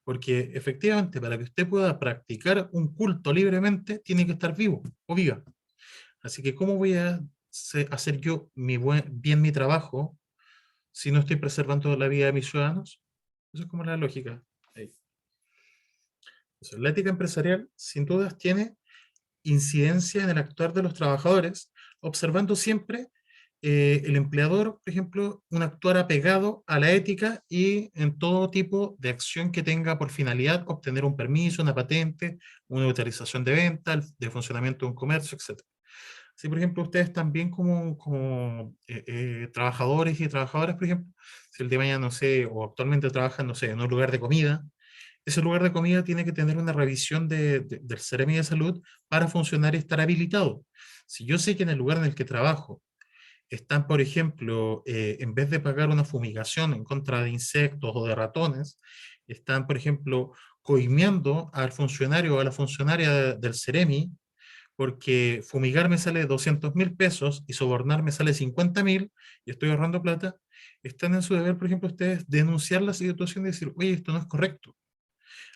Speaker 1: Porque efectivamente, para que usted pueda practicar un culto libremente, tiene que estar vivo o viva. Así que, ¿cómo voy a hacer yo bien mi trabajo si no estoy preservando la vida de mis ciudadanos? Esa es como la lógica. Ahí. Entonces, la ética empresarial, sin dudas, tiene incidencia en el actuar de los trabajadores, observando siempre el empleador, por ejemplo, un actuar apegado a la ética y en todo tipo de acción que tenga por finalidad obtener un permiso, una patente, una autorización de venta, de funcionamiento de un comercio, etc. Si, por ejemplo, ustedes también como trabajadores y trabajadoras, por ejemplo, si el día de mañana, no sé, o actualmente trabajan, no sé, en un lugar de comida, ese lugar de comida tiene que tener una revisión del Seremi de Salud para funcionar y estar habilitado. Si yo sé que en el lugar en el que trabajo están, por ejemplo, en vez de pagar una fumigación en contra de insectos o de ratones, están, por ejemplo, coimeando al funcionario o a la funcionaria del Seremi, porque fumigar me sale 200.000 pesos y sobornar me sale 50.000 y estoy ahorrando plata, están en su deber, por ejemplo, ustedes denunciar la situación y decir, oye, esto no es correcto.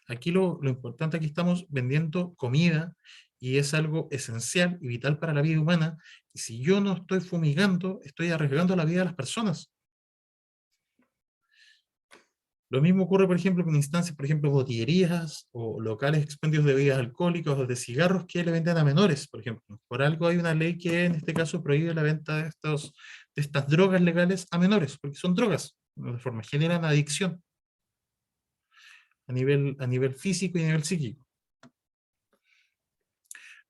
Speaker 1: Aquí lo importante, aquí estamos vendiendo comida y es algo esencial y vital para la vida humana. Y si yo no estoy fumigando, estoy arriesgando la vida de las personas. Lo mismo ocurre, por ejemplo, con instancias, por ejemplo, botillerías o locales expendios de bebidas alcohólicas o de cigarros que le venden a menores, por ejemplo. Por algo hay una ley que en este caso prohíbe la venta de estas drogas legales a menores, porque son drogas, de forma generan adicción a nivel físico y a nivel psíquico.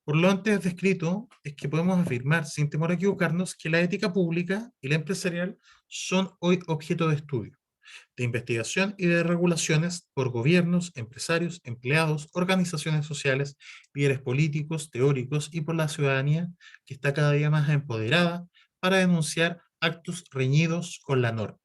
Speaker 1: Por lo antes descrito, es que podemos afirmar, sin temor a equivocarnos, que la ética pública y la empresarial son hoy objeto de estudio, de investigación y de regulaciones por gobiernos, empresarios, empleados, organizaciones sociales, líderes políticos, teóricos y por la ciudadanía, que está cada día más empoderada para denunciar actos reñidos con la norma.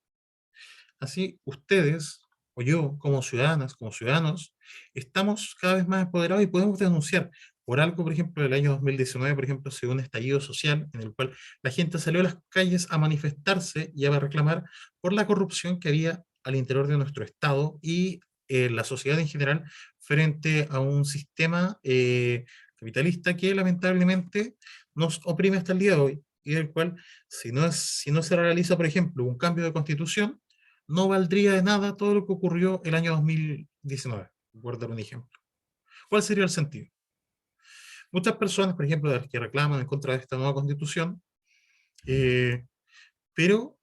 Speaker 1: Así, ustedes o yo, como ciudadanas, como ciudadanos, estamos cada vez más empoderados y podemos denunciar por algo, por ejemplo, del año 2019, por ejemplo, se dio un estallido social en el cual la gente salió a las calles a manifestarse y a reclamar por la corrupción que había al interior de nuestro Estado y la sociedad en general frente a un sistema capitalista que lamentablemente nos oprime hasta el día de hoy y del cual, si no se realiza, por ejemplo, un cambio de constitución, no valdría de nada todo lo que ocurrió el año 2019, por dar un ejemplo. ¿Cuál sería el sentido? Muchas personas, por ejemplo, de las que reclaman en contra de esta nueva constitución, eh, pero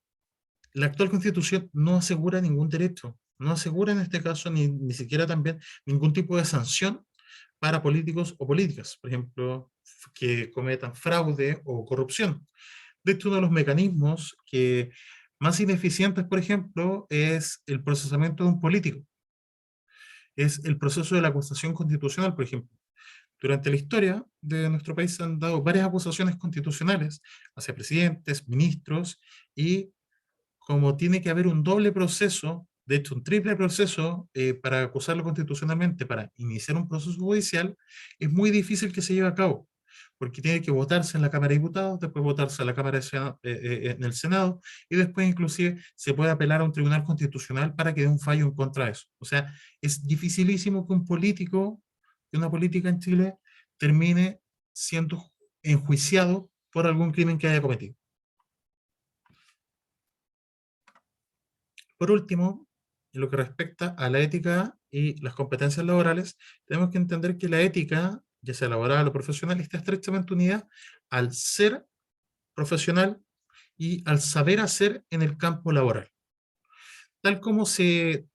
Speaker 1: la actual constitución no asegura ningún derecho, no asegura en este caso ni siquiera también ningún tipo de sanción para políticos o políticas, por ejemplo, que cometan fraude o corrupción. De hecho, uno de los mecanismos que más ineficientes, por ejemplo, es el procesamiento de un político. Es el proceso de la acusación constitucional, por ejemplo. Durante la historia de nuestro país se han dado varias acusaciones constitucionales hacia presidentes, ministros, y como tiene que haber un doble proceso, de hecho un triple proceso para acusarlo constitucionalmente, para iniciar un proceso judicial, es muy difícil que se lleve a cabo, porque tiene que votarse en la Cámara de Diputados, después votarse en la Cámara de en el Senado, y después inclusive se puede apelar a un tribunal constitucional para que dé un fallo en contra de eso. O sea, es dificilísimo que un político, que una política en Chile, termine siendo enjuiciado por algún crimen que haya cometido. Por último, en lo que respecta a la ética y las competencias laborales, tenemos que entender que la ética, ya sea laboral o profesional, está estrechamente unida al ser profesional y al saber hacer en el campo laboral. Tal como se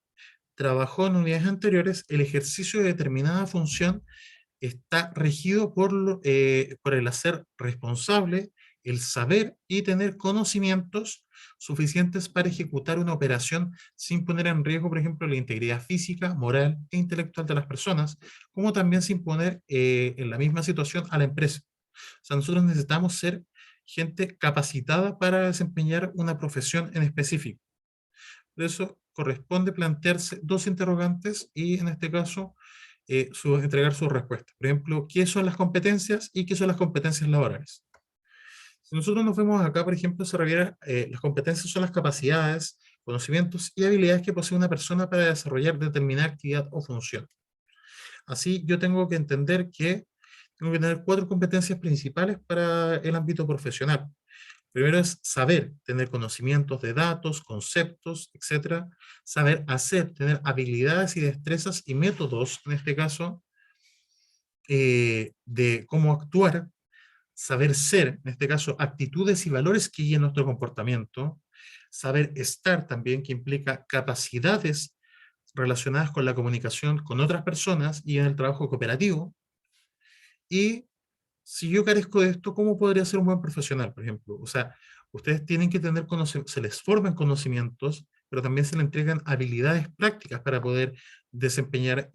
Speaker 1: trabajó en unidades anteriores, el ejercicio de determinada función está regido por el hacer responsable, el saber y tener conocimientos suficientes para ejecutar una operación sin poner en riesgo, por ejemplo, la integridad física, moral e intelectual de las personas, como también sin poner en la misma situación a la empresa. O sea, nosotros necesitamos ser gente capacitada para desempeñar una profesión en específico. Por eso corresponde plantearse dos interrogantes y en este caso entregar sus respuestas. Por ejemplo, ¿qué son las competencias y qué son las competencias laborales? Si nosotros nos vemos acá, por ejemplo, se refiere, las competencias son las capacidades, conocimientos y habilidades que posee una persona para desarrollar determinada actividad o función. Así, yo tengo que entender que tengo que tener 4 competencias principales para el ámbito profesional. Primero es saber, tener conocimientos de datos, conceptos, etcétera. Saber hacer, tener habilidades y destrezas y métodos, en este caso, de cómo actuar. Saber ser, en este caso, actitudes y valores que guíen nuestro comportamiento. Saber estar también, que implica capacidades relacionadas con la comunicación con otras personas y en el trabajo cooperativo. Y si yo carezco de esto, ¿cómo podría ser un buen profesional, por ejemplo? O sea, ustedes tienen que tener conocimientos, se les forman conocimientos, pero también se les entregan habilidades prácticas para poder desempeñar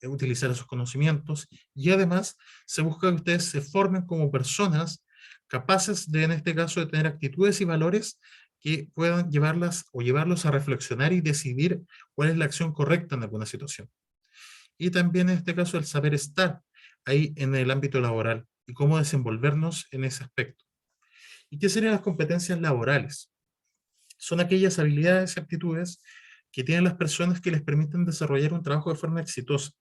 Speaker 1: utilizar esos conocimientos. Y además, se busca que ustedes se formen como personas capaces de, en este caso, de tener actitudes y valores que puedan llevarlas o llevarlos a reflexionar y decidir cuál es la acción correcta en alguna situación. Y también en este caso el saber estar ahí en el ámbito laboral y cómo desenvolvernos en ese aspecto. ¿Y qué serían las competencias laborales? Son aquellas habilidades y aptitudes que tienen las personas que les permiten desarrollar un trabajo de forma exitosa.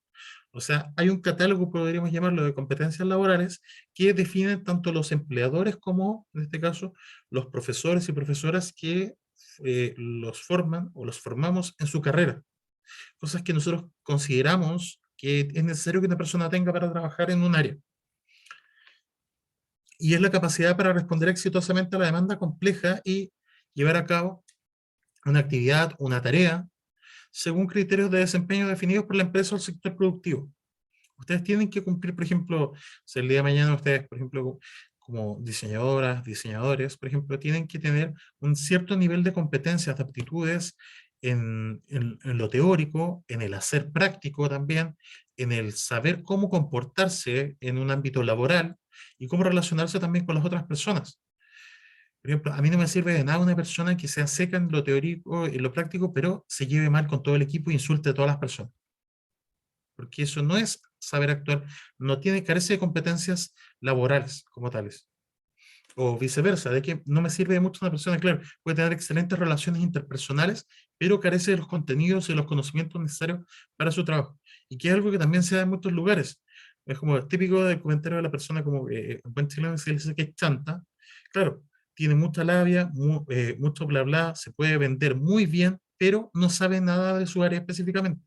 Speaker 1: O sea, hay un catálogo, podríamos llamarlo, de competencias laborales que definen tanto los empleadores como, en este caso, los profesores y profesoras que los forman o los formamos en su carrera. Cosas que nosotros consideramos que es necesario que una persona tenga para trabajar en un área. Y es la capacidad para responder exitosamente a la demanda compleja y llevar a cabo una actividad, una tarea, según criterios de desempeño definidos por la empresa o el sector productivo. Ustedes tienen que cumplir, por ejemplo, si el día de mañana ustedes, por ejemplo, como diseñadoras, diseñadores, por ejemplo, tienen que tener un cierto nivel de competencias, de aptitudes en lo teórico, en el hacer práctico también, en el saber cómo comportarse en un ámbito laboral y cómo relacionarse también con las otras personas. Por ejemplo, a mí no me sirve de nada una persona que sea seca en lo teórico y lo práctico, pero se lleve mal con todo el equipo e insulte a todas las personas. Porque eso no es saber actuar, no tiene, carece de competencias laborales como tales. O viceversa, de que no me sirve de mucho una persona, claro, puede tener excelentes relaciones interpersonales, pero carece de los contenidos y los conocimientos necesarios para su trabajo. Y que es algo que también se da en muchos lugares. Es como el típico del comentario de la persona como en buen chileno se dice que es chanta. Claro, tiene mucha labia, mucho bla bla, se puede vender muy bien, pero no sabe nada de su área específicamente.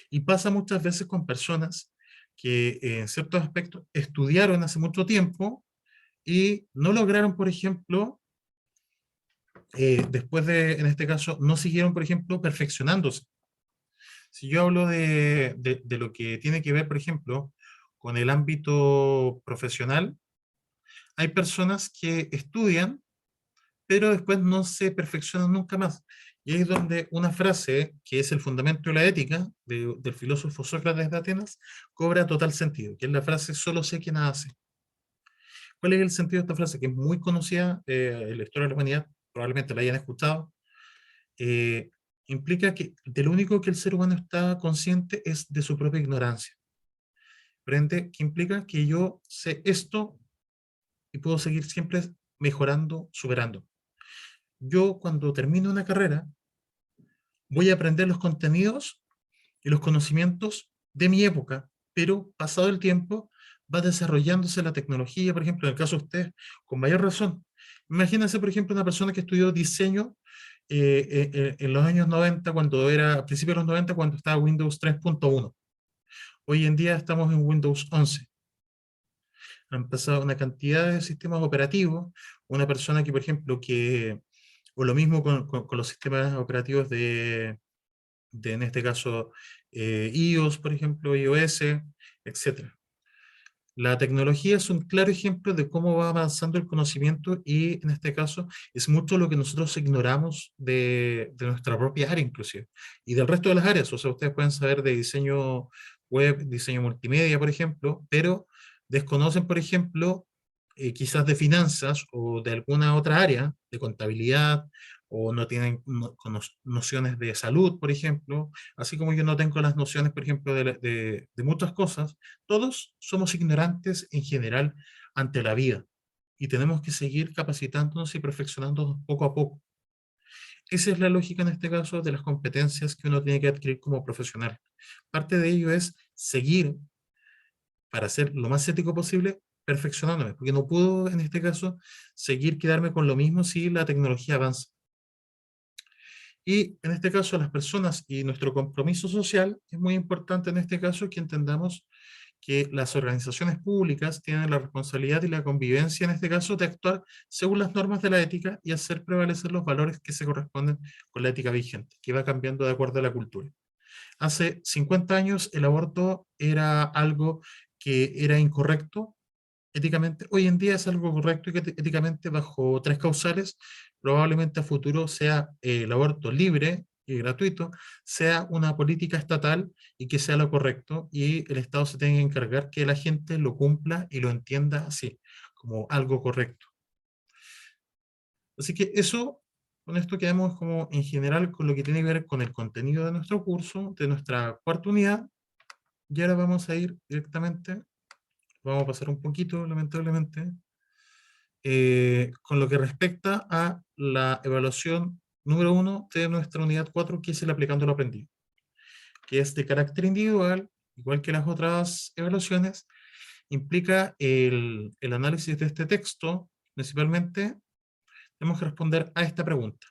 Speaker 1: Y pasa muchas veces con personas que en ciertos aspectos estudiaron hace mucho tiempo y no lograron, por ejemplo, después de, en este caso, no siguieron, por ejemplo, perfeccionándose. Si yo hablo de lo que tiene que ver, por ejemplo, con el ámbito profesional, hay personas que estudian, pero después no se perfeccionan nunca más. Y ahí es donde una frase, que es el fundamento de la ética, del filósofo Sócrates de Atenas, cobra total sentido, que es la frase, solo sé que nada sé. ¿Cuál es el sentido de esta frase? Que es muy conocida en la historia de la humanidad, probablemente la hayan escuchado. eh, Implica que de lo único que el ser humano está consciente es de su propia ignorancia. Frente, que implica que yo sé esto y puedo seguir siempre mejorando, superando. Yo cuando termino una carrera, voy a aprender los contenidos y los conocimientos de mi época, pero pasado el tiempo va desarrollándose la tecnología, por ejemplo, en el caso de ustedes, con mayor razón. Imagínense, por ejemplo, una persona que estudió diseño en los años 90, a principios de los 90, cuando estaba Windows 3.1. Hoy en día estamos en Windows 11. Han pasado una cantidad de sistemas operativos. Una persona que, por ejemplo, o lo mismo con los sistemas operativos en este caso, iOS, por ejemplo, iOS, etc. La tecnología es un claro ejemplo de cómo va avanzando el conocimiento y en este caso es mucho lo que nosotros ignoramos de nuestra propia área inclusive y del resto de las áreas. O sea, ustedes pueden saber de diseño web, diseño multimedia, por ejemplo, pero desconocen, por ejemplo, quizás de finanzas o de alguna otra área, de contabilidad, o no tienen nociones de salud, por ejemplo, así como yo no tengo las nociones, por ejemplo, de muchas cosas. Todos somos ignorantes en general ante la vida y tenemos que seguir capacitándonos y perfeccionándonos poco a poco. Esa es la lógica en este caso de las competencias que uno tiene que adquirir como profesional. Parte de ello es seguir, para ser lo más ético posible, perfeccionándome, porque no puedo en este caso seguir quedarme con lo mismo si la tecnología avanza. Y en este caso las personas y nuestro compromiso social es muy importante en este caso que entendamos que las organizaciones públicas tienen la responsabilidad y la convivencia en este caso de actuar según las normas de la ética y hacer prevalecer los valores que se corresponden con la ética vigente, que va cambiando de acuerdo a la cultura. Hace 50 años el aborto era algo que era incorrecto éticamente. Hoy en día es algo correcto y éticamente bajo 3 causales. Probablemente a futuro sea el aborto libre y gratuito, sea una política estatal y que sea lo correcto y el Estado se tenga que encargar que la gente lo cumpla y lo entienda así, como algo correcto. Así que eso, con esto quedamos como en general con lo que tiene que ver con el contenido de nuestro curso, de nuestra cuarta unidad, y ahora vamos a ir directamente, vamos a pasar un poquito, lamentablemente, con lo que respecta a la evaluación número 1 de nuestra unidad 4, que es el aplicando lo aprendido, que es de carácter individual, igual que las otras evaluaciones, implica el análisis de este texto. Principalmente tenemos que responder a esta pregunta.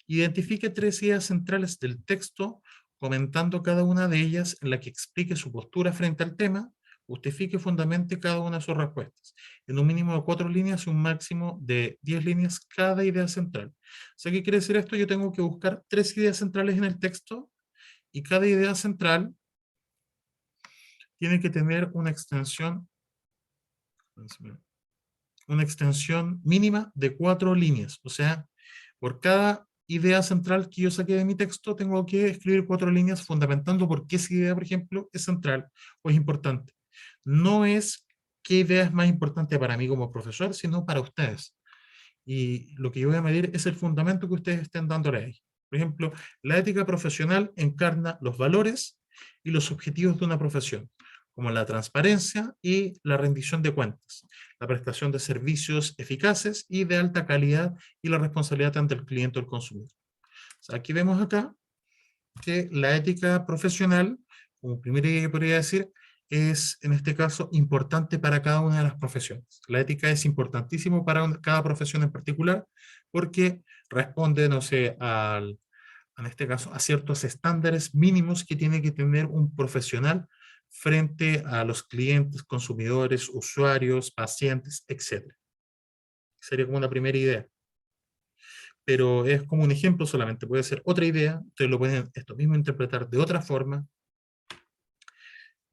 Speaker 1: Identifique 3 ideas centrales del texto, comentando cada una de ellas en la que explique su postura frente al tema, justifique y fundamente cada una de sus respuestas, en un mínimo de 4 líneas y un máximo de 10 líneas cada idea central. O sea, ¿qué quiere decir esto? Yo tengo que buscar 3 ideas centrales en el texto y cada idea central tiene que tener una extensión mínima de 4 líneas. O sea, por cada idea central que yo saqué de mi texto, tengo que escribir 4 líneas fundamentando por qué esa idea, por ejemplo, es central o es importante. No es qué idea es más importante para mí como profesor, sino para ustedes. Y lo que yo voy a medir es el fundamento que ustedes estén dándole ahí. Por ejemplo, la ética profesional encarna los valores y los objetivos de una profesión, como la transparencia y la rendición de cuentas, la prestación de servicios eficaces y de alta calidad y la responsabilidad ante el cliente o el consumidor. O sea, aquí vemos acá que la ética profesional, como primera idea que podría decir, es en este caso importante para cada una de las profesiones. La ética es importantísimo para cada profesión en particular porque responde, no sé, en este caso, a ciertos estándares mínimos que tiene que tener un profesional frente a los clientes, consumidores, usuarios, pacientes, etc. Sería como una primera idea. Pero es como un ejemplo solamente, puede ser otra idea, ustedes lo pueden esto mismo interpretar de otra forma.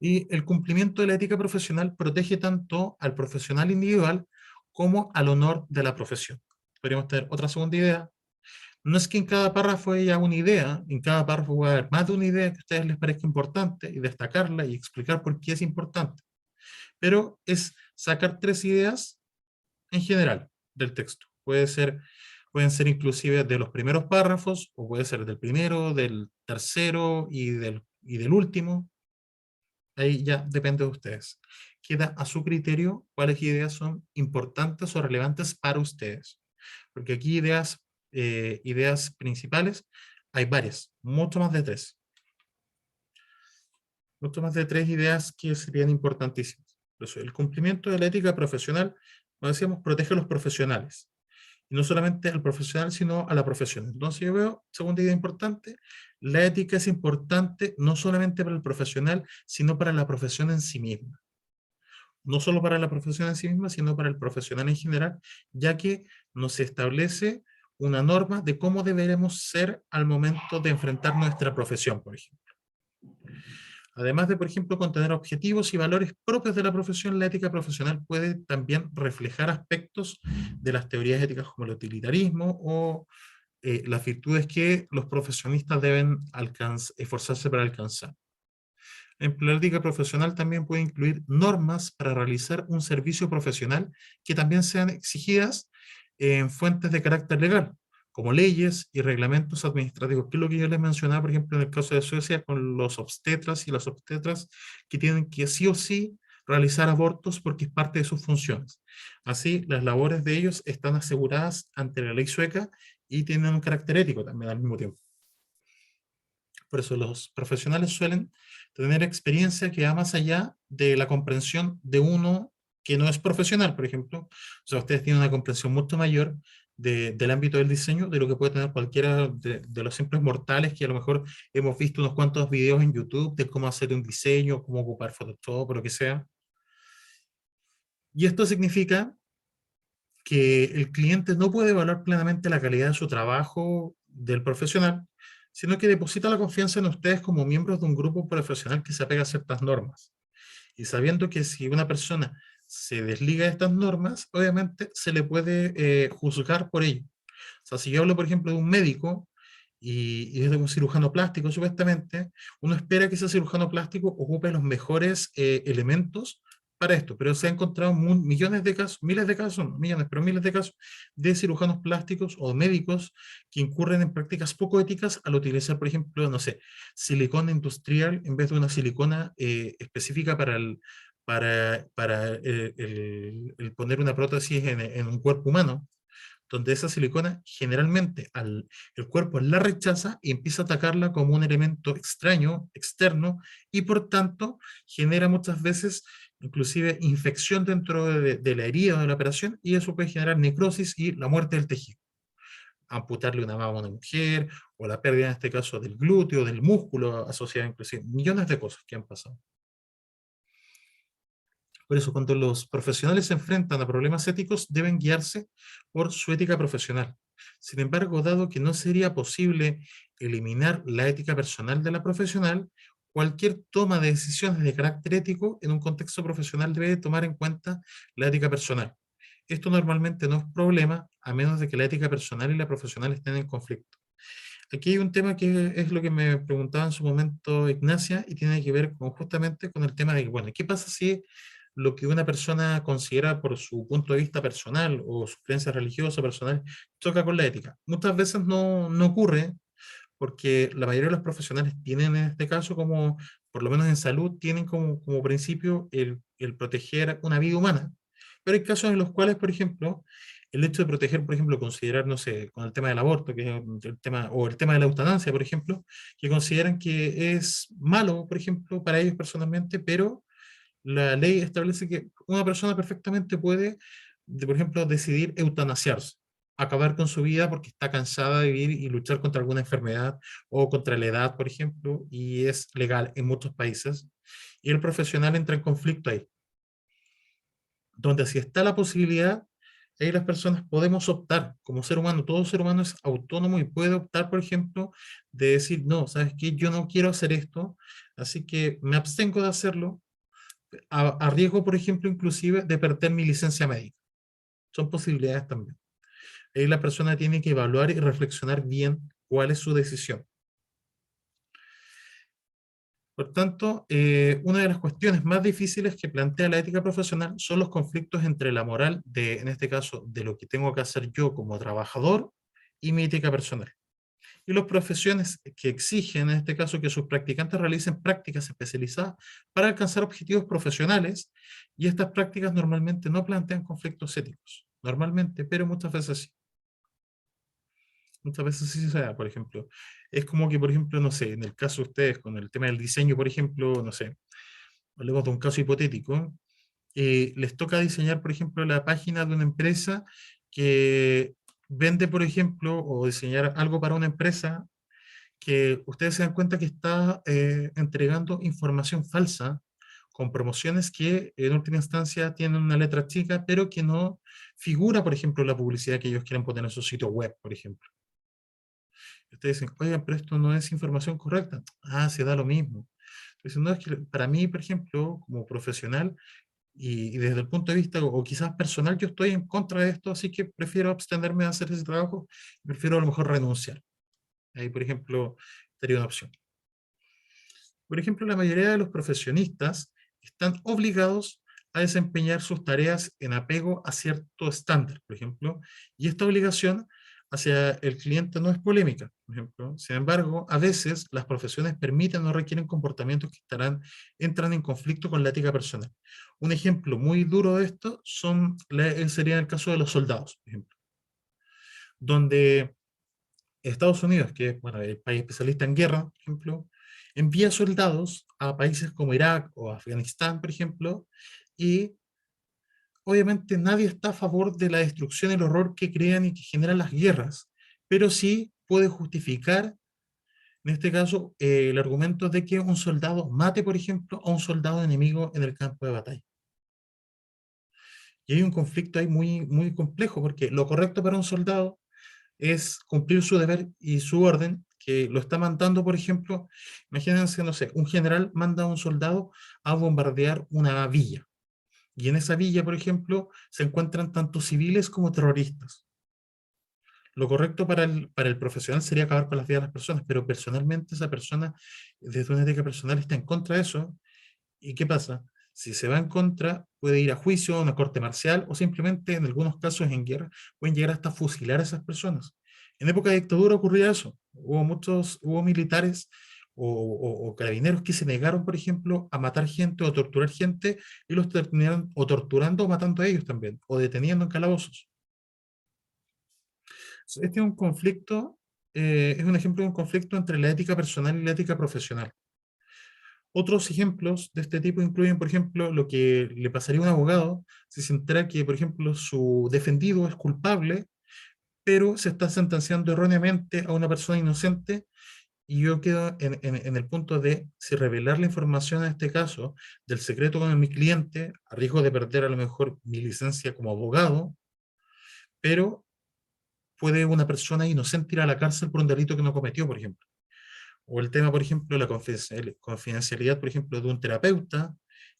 Speaker 1: Y el cumplimiento de la ética profesional protege tanto al profesional individual como al honor de la profesión. Podríamos tener otra segunda idea. No es que en cada párrafo haya una idea, en cada párrafo va a haber más de una idea que a ustedes les parezca importante y destacarla y explicar por qué es importante. Pero es sacar 3 ideas en general del texto. Pueden ser inclusive de los primeros párrafos, o puede ser del primero, del tercero y del último. Ahí ya depende de ustedes. Queda a su criterio cuáles ideas son importantes o relevantes para ustedes. Porque aquí ideas principales, hay varias, mucho más de 3. Mucho más de 3 ideas que serían importantísimas. Entonces, el cumplimiento de la ética profesional, como decíamos, protege a los profesionales. y no solamente al profesional, sino a la profesión. Entonces yo veo, segunda idea importante, la ética es importante no solamente para el profesional, sino para la profesión en sí misma. No solo para la profesión en sí misma, sino para el profesional en general, ya que nos establece una norma de cómo deberemos ser al momento de enfrentar nuestra profesión, por ejemplo. Además de, por ejemplo, contener objetivos y valores propios de la profesión, la ética profesional puede también reflejar aspectos de las teorías éticas como el utilitarismo o las virtudes que los profesionistas deben esforzarse para alcanzar. La ética profesional también puede incluir normas para realizar un servicio profesional que también sean exigidas en fuentes de carácter legal, como leyes y reglamentos administrativos, que es lo que yo les mencionaba, por ejemplo, en el caso de Suecia, con los obstetras y las obstetras que tienen que sí o sí realizar abortos porque es parte de sus funciones. Así, las labores de ellos están aseguradas ante la ley sueca y tienen un carácter ético también al mismo tiempo. Por eso los profesionales suelen tener experiencia que va más allá de la comprensión de uno que no es profesional, por ejemplo. O sea, ustedes tienen una comprensión mucho mayor del ámbito del diseño de lo que puede tener cualquiera de los simples mortales que a lo mejor hemos visto unos cuantos videos en YouTube de cómo hacer un diseño, cómo ocupar Photoshop o lo que sea. Y esto significa que el cliente no puede evaluar plenamente la calidad de su trabajo del profesional, sino que deposita la confianza en ustedes como miembros de un grupo profesional que se apega a ciertas normas. Y sabiendo que si una persona se desliga de estas normas, obviamente se le puede juzgar por ello. O sea, si yo hablo, por ejemplo, de un médico y es de un cirujano plástico, supuestamente, uno espera que ese cirujano plástico ocupe los mejores elementos para esto, pero se han encontrado millones de casos, miles de casos, no millones, pero miles de casos de cirujanos plásticos o médicos que incurren en prácticas poco éticas al utilizar, por ejemplo, no sé, silicona industrial en vez de una silicona específica para el poner una prótesis en un cuerpo humano, donde esa silicona generalmente el cuerpo la rechaza y empieza a atacarla como un elemento extraño, externo, y por tanto genera muchas veces inclusive infección dentro de la herida de la operación, y eso puede generar necrosis y la muerte del tejido. Amputarle una mama a una mujer, o la pérdida en este caso del glúteo, del músculo asociado inclusive, millones de cosas que han pasado. Por eso, cuando los profesionales se enfrentan a problemas éticos, deben guiarse por su ética profesional. Sin embargo, dado que no sería posible eliminar la ética personal de la profesional, cualquier toma de decisiones de carácter ético en un contexto profesional debe tomar en cuenta la ética personal. Esto normalmente no es problema, a menos de que la ética personal y la profesional estén en conflicto. Aquí hay un tema que es lo que me preguntaba en su momento Ignacia, y tiene que ver justamente con el tema de, bueno, ¿qué pasa si lo que una persona considera por su punto de vista personal o su creencia religiosa personal choca con la ética? Muchas veces no ocurre, porque la mayoría de los profesionales tienen en este caso como, por lo menos en salud, tienen como principio el proteger una vida humana. Pero hay casos en los cuales, por ejemplo, el hecho de proteger, por ejemplo, considerar, no sé, con el tema del aborto, que es el tema, o el tema de la eutanasia, por ejemplo, que consideran que es malo, por ejemplo, para ellos personalmente, pero la ley establece que una persona perfectamente puede, por ejemplo, decidir eutanasiarse, acabar con su vida porque está cansada de vivir y luchar contra alguna enfermedad o contra la edad, por ejemplo, y es legal en muchos países. Y el profesional entra en conflicto ahí, donde si está la posibilidad, ahí las personas podemos optar, como ser humano, todo ser humano es autónomo y puede optar, por ejemplo, de decir, no, ¿sabes qué? Yo no quiero hacer esto, así que me abstengo de hacerlo, a riesgo, por ejemplo, inclusive de perder mi licencia médica. Son posibilidades también. Ahí la persona tiene que evaluar y reflexionar bien cuál es su decisión. Por tanto, una de las cuestiones más difíciles que plantea la ética profesional son los conflictos entre la moral de, en este caso, de lo que tengo que hacer yo como trabajador y mi ética personal. Y las profesiones que exigen, en este caso, que sus practicantes realicen prácticas especializadas para alcanzar objetivos profesionales, y estas prácticas normalmente no plantean conflictos éticos, normalmente, pero muchas veces sí. Muchas veces sí se da, por ejemplo. Es como que, por ejemplo, no sé, en el caso de ustedes, con el tema del diseño, por ejemplo, no sé, hablemos de un caso hipotético, les toca diseñar, por ejemplo, la página de una empresa que vende, por ejemplo, o diseñar algo para una empresa que ustedes se dan cuenta que está entregando información falsa con promociones que en última instancia tienen una letra chica, pero que no figura, por ejemplo, la publicidad que ellos quieren poner en su sitio web, por ejemplo. Ustedes dicen, oigan, pero esto no es información correcta. Ah, se da lo mismo. Entonces, no, es que para mí, por ejemplo, como profesional, y desde el punto de vista, o quizás personal, yo estoy en contra de esto, así que prefiero abstenerme de hacer ese trabajo, prefiero a lo mejor renunciar. Ahí, por ejemplo, sería una opción. Por ejemplo, la mayoría de los profesionistas están obligados a desempeñar sus tareas en apego a cierto estándar, por ejemplo, y esta obligación hacia el cliente no es polémica, por ejemplo. Sin embargo, a veces las profesiones permiten o requieren comportamientos que entran en conflicto con la ética personal. Un ejemplo muy duro de esto sería el caso de los soldados, por ejemplo, donde Estados Unidos, que es bueno, el país especialista en guerra, por ejemplo, envía soldados a países como Irak o Afganistán, por ejemplo, y obviamente nadie está a favor de la destrucción y el horror que crean y que generan las guerras, pero sí puede justificar, en este caso, el argumento de que un soldado mate, por ejemplo, a un soldado enemigo en el campo de batalla. Y hay un conflicto ahí muy, muy complejo, porque lo correcto para un soldado es cumplir su deber y su orden, que lo está mandando, por ejemplo, imagínense, no sé, un general manda a un soldado a bombardear una villa, y en esa villa, por ejemplo, se encuentran tanto civiles como terroristas. Lo correcto para el profesional sería acabar con las vidas de las personas, pero personalmente esa persona, desde una ética personal, está en contra de eso. ¿Y qué pasa? Si se va en contra, puede ir a juicio, a una corte marcial, o simplemente, en algunos casos en guerra, pueden llegar hasta fusilar a esas personas. En época de dictadura ocurría eso. Hubo militares o carabineros que se negaron, por ejemplo, a matar gente o a torturar gente, y los terminaron o torturando o matando a ellos también, o deteniendo en calabozos. Este es un conflicto, es un ejemplo de un conflicto entre la ética personal y la ética profesional. Otros ejemplos de este tipo incluyen, por ejemplo, lo que le pasaría a un abogado si se entera que, por ejemplo, su defendido es culpable, pero se está sentenciando erróneamente a una persona inocente, y yo quedo en el punto de si revelar la información en este caso del secreto con mi cliente, a riesgo de perder a lo mejor mi licencia como abogado, pero puede una persona inocente ir a la cárcel por un delito que no cometió, por ejemplo. O el tema, por ejemplo, de la confidencialidad, por ejemplo, de un terapeuta,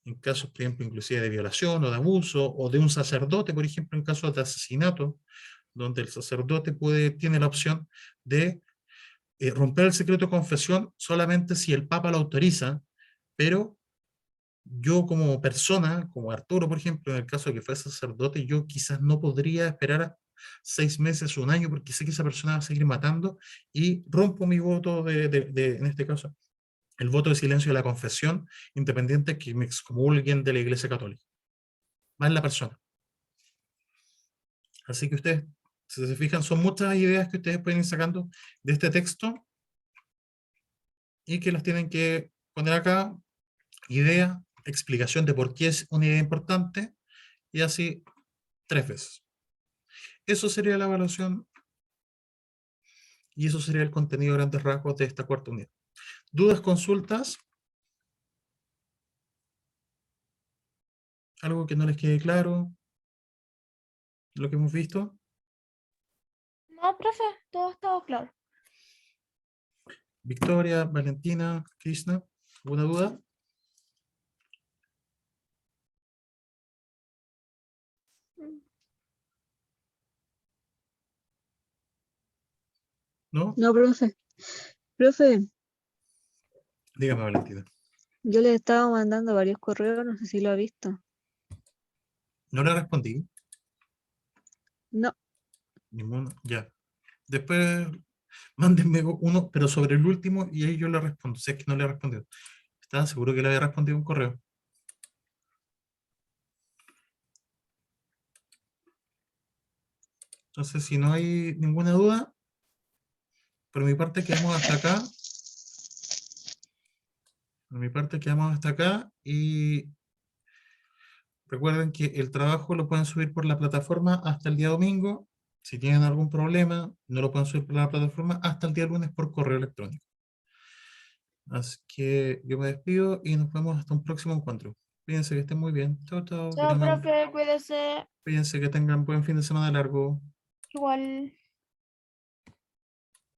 Speaker 1: en casos, por ejemplo, inclusive de violación o de abuso, o de un sacerdote, por ejemplo, en casos de asesinato, donde el sacerdote tiene la opción de romper el secreto de confesión solamente si el Papa lo autoriza, pero yo como persona, como Arturo, por ejemplo, en el caso de que fue sacerdote, yo quizás no podría esperar 6 meses o un año, porque sé que esa persona va a seguir matando, y rompo mi voto en este caso, el voto de silencio de la confesión, independiente que me excomulguen de la Iglesia Católica. Más la persona. Así que ustedes, si se fijan, son muchas ideas que ustedes pueden ir sacando de este texto y que las tienen que poner acá. Idea, explicación de por qué es una idea importante, y así 3 veces. Eso sería la evaluación y eso sería el contenido a grandes rasgos de esta cuarta unidad. ¿Dudas, consultas? ¿Algo que no les quede claro? ¿Lo que hemos visto?
Speaker 3: No, profe, todo ha estado claro.
Speaker 1: Victoria, Valentina, Krishna, ¿alguna duda? ¿No?
Speaker 4: No, profe. Profe,
Speaker 1: Dígame, Valentina.
Speaker 4: yo le estaba mandando varios correos, no sé si lo ha visto.
Speaker 1: ¿No le respondí?
Speaker 4: No,
Speaker 1: Ninguno. Ya. Después mándenme uno, pero sobre el último, y ahí yo le respondo, si es que no le he respondido. ¿Estaba seguro que le había respondido un correo? Entonces, si no hay ninguna duda, por mi parte quedamos hasta acá. Por mi parte quedamos hasta acá, y recuerden que el trabajo lo pueden subir por la plataforma hasta el día domingo, Si tienen algún problema, no lo pueden subir por la plataforma hasta el día lunes por correo electrónico. Así que yo me despido y nos vemos hasta un próximo encuentro. Cuídense, que estén muy bien. Chao, chao.
Speaker 3: Chao, profe, cuídese.
Speaker 1: Cuídense, que tengan buen fin de semana largo.
Speaker 3: Igual.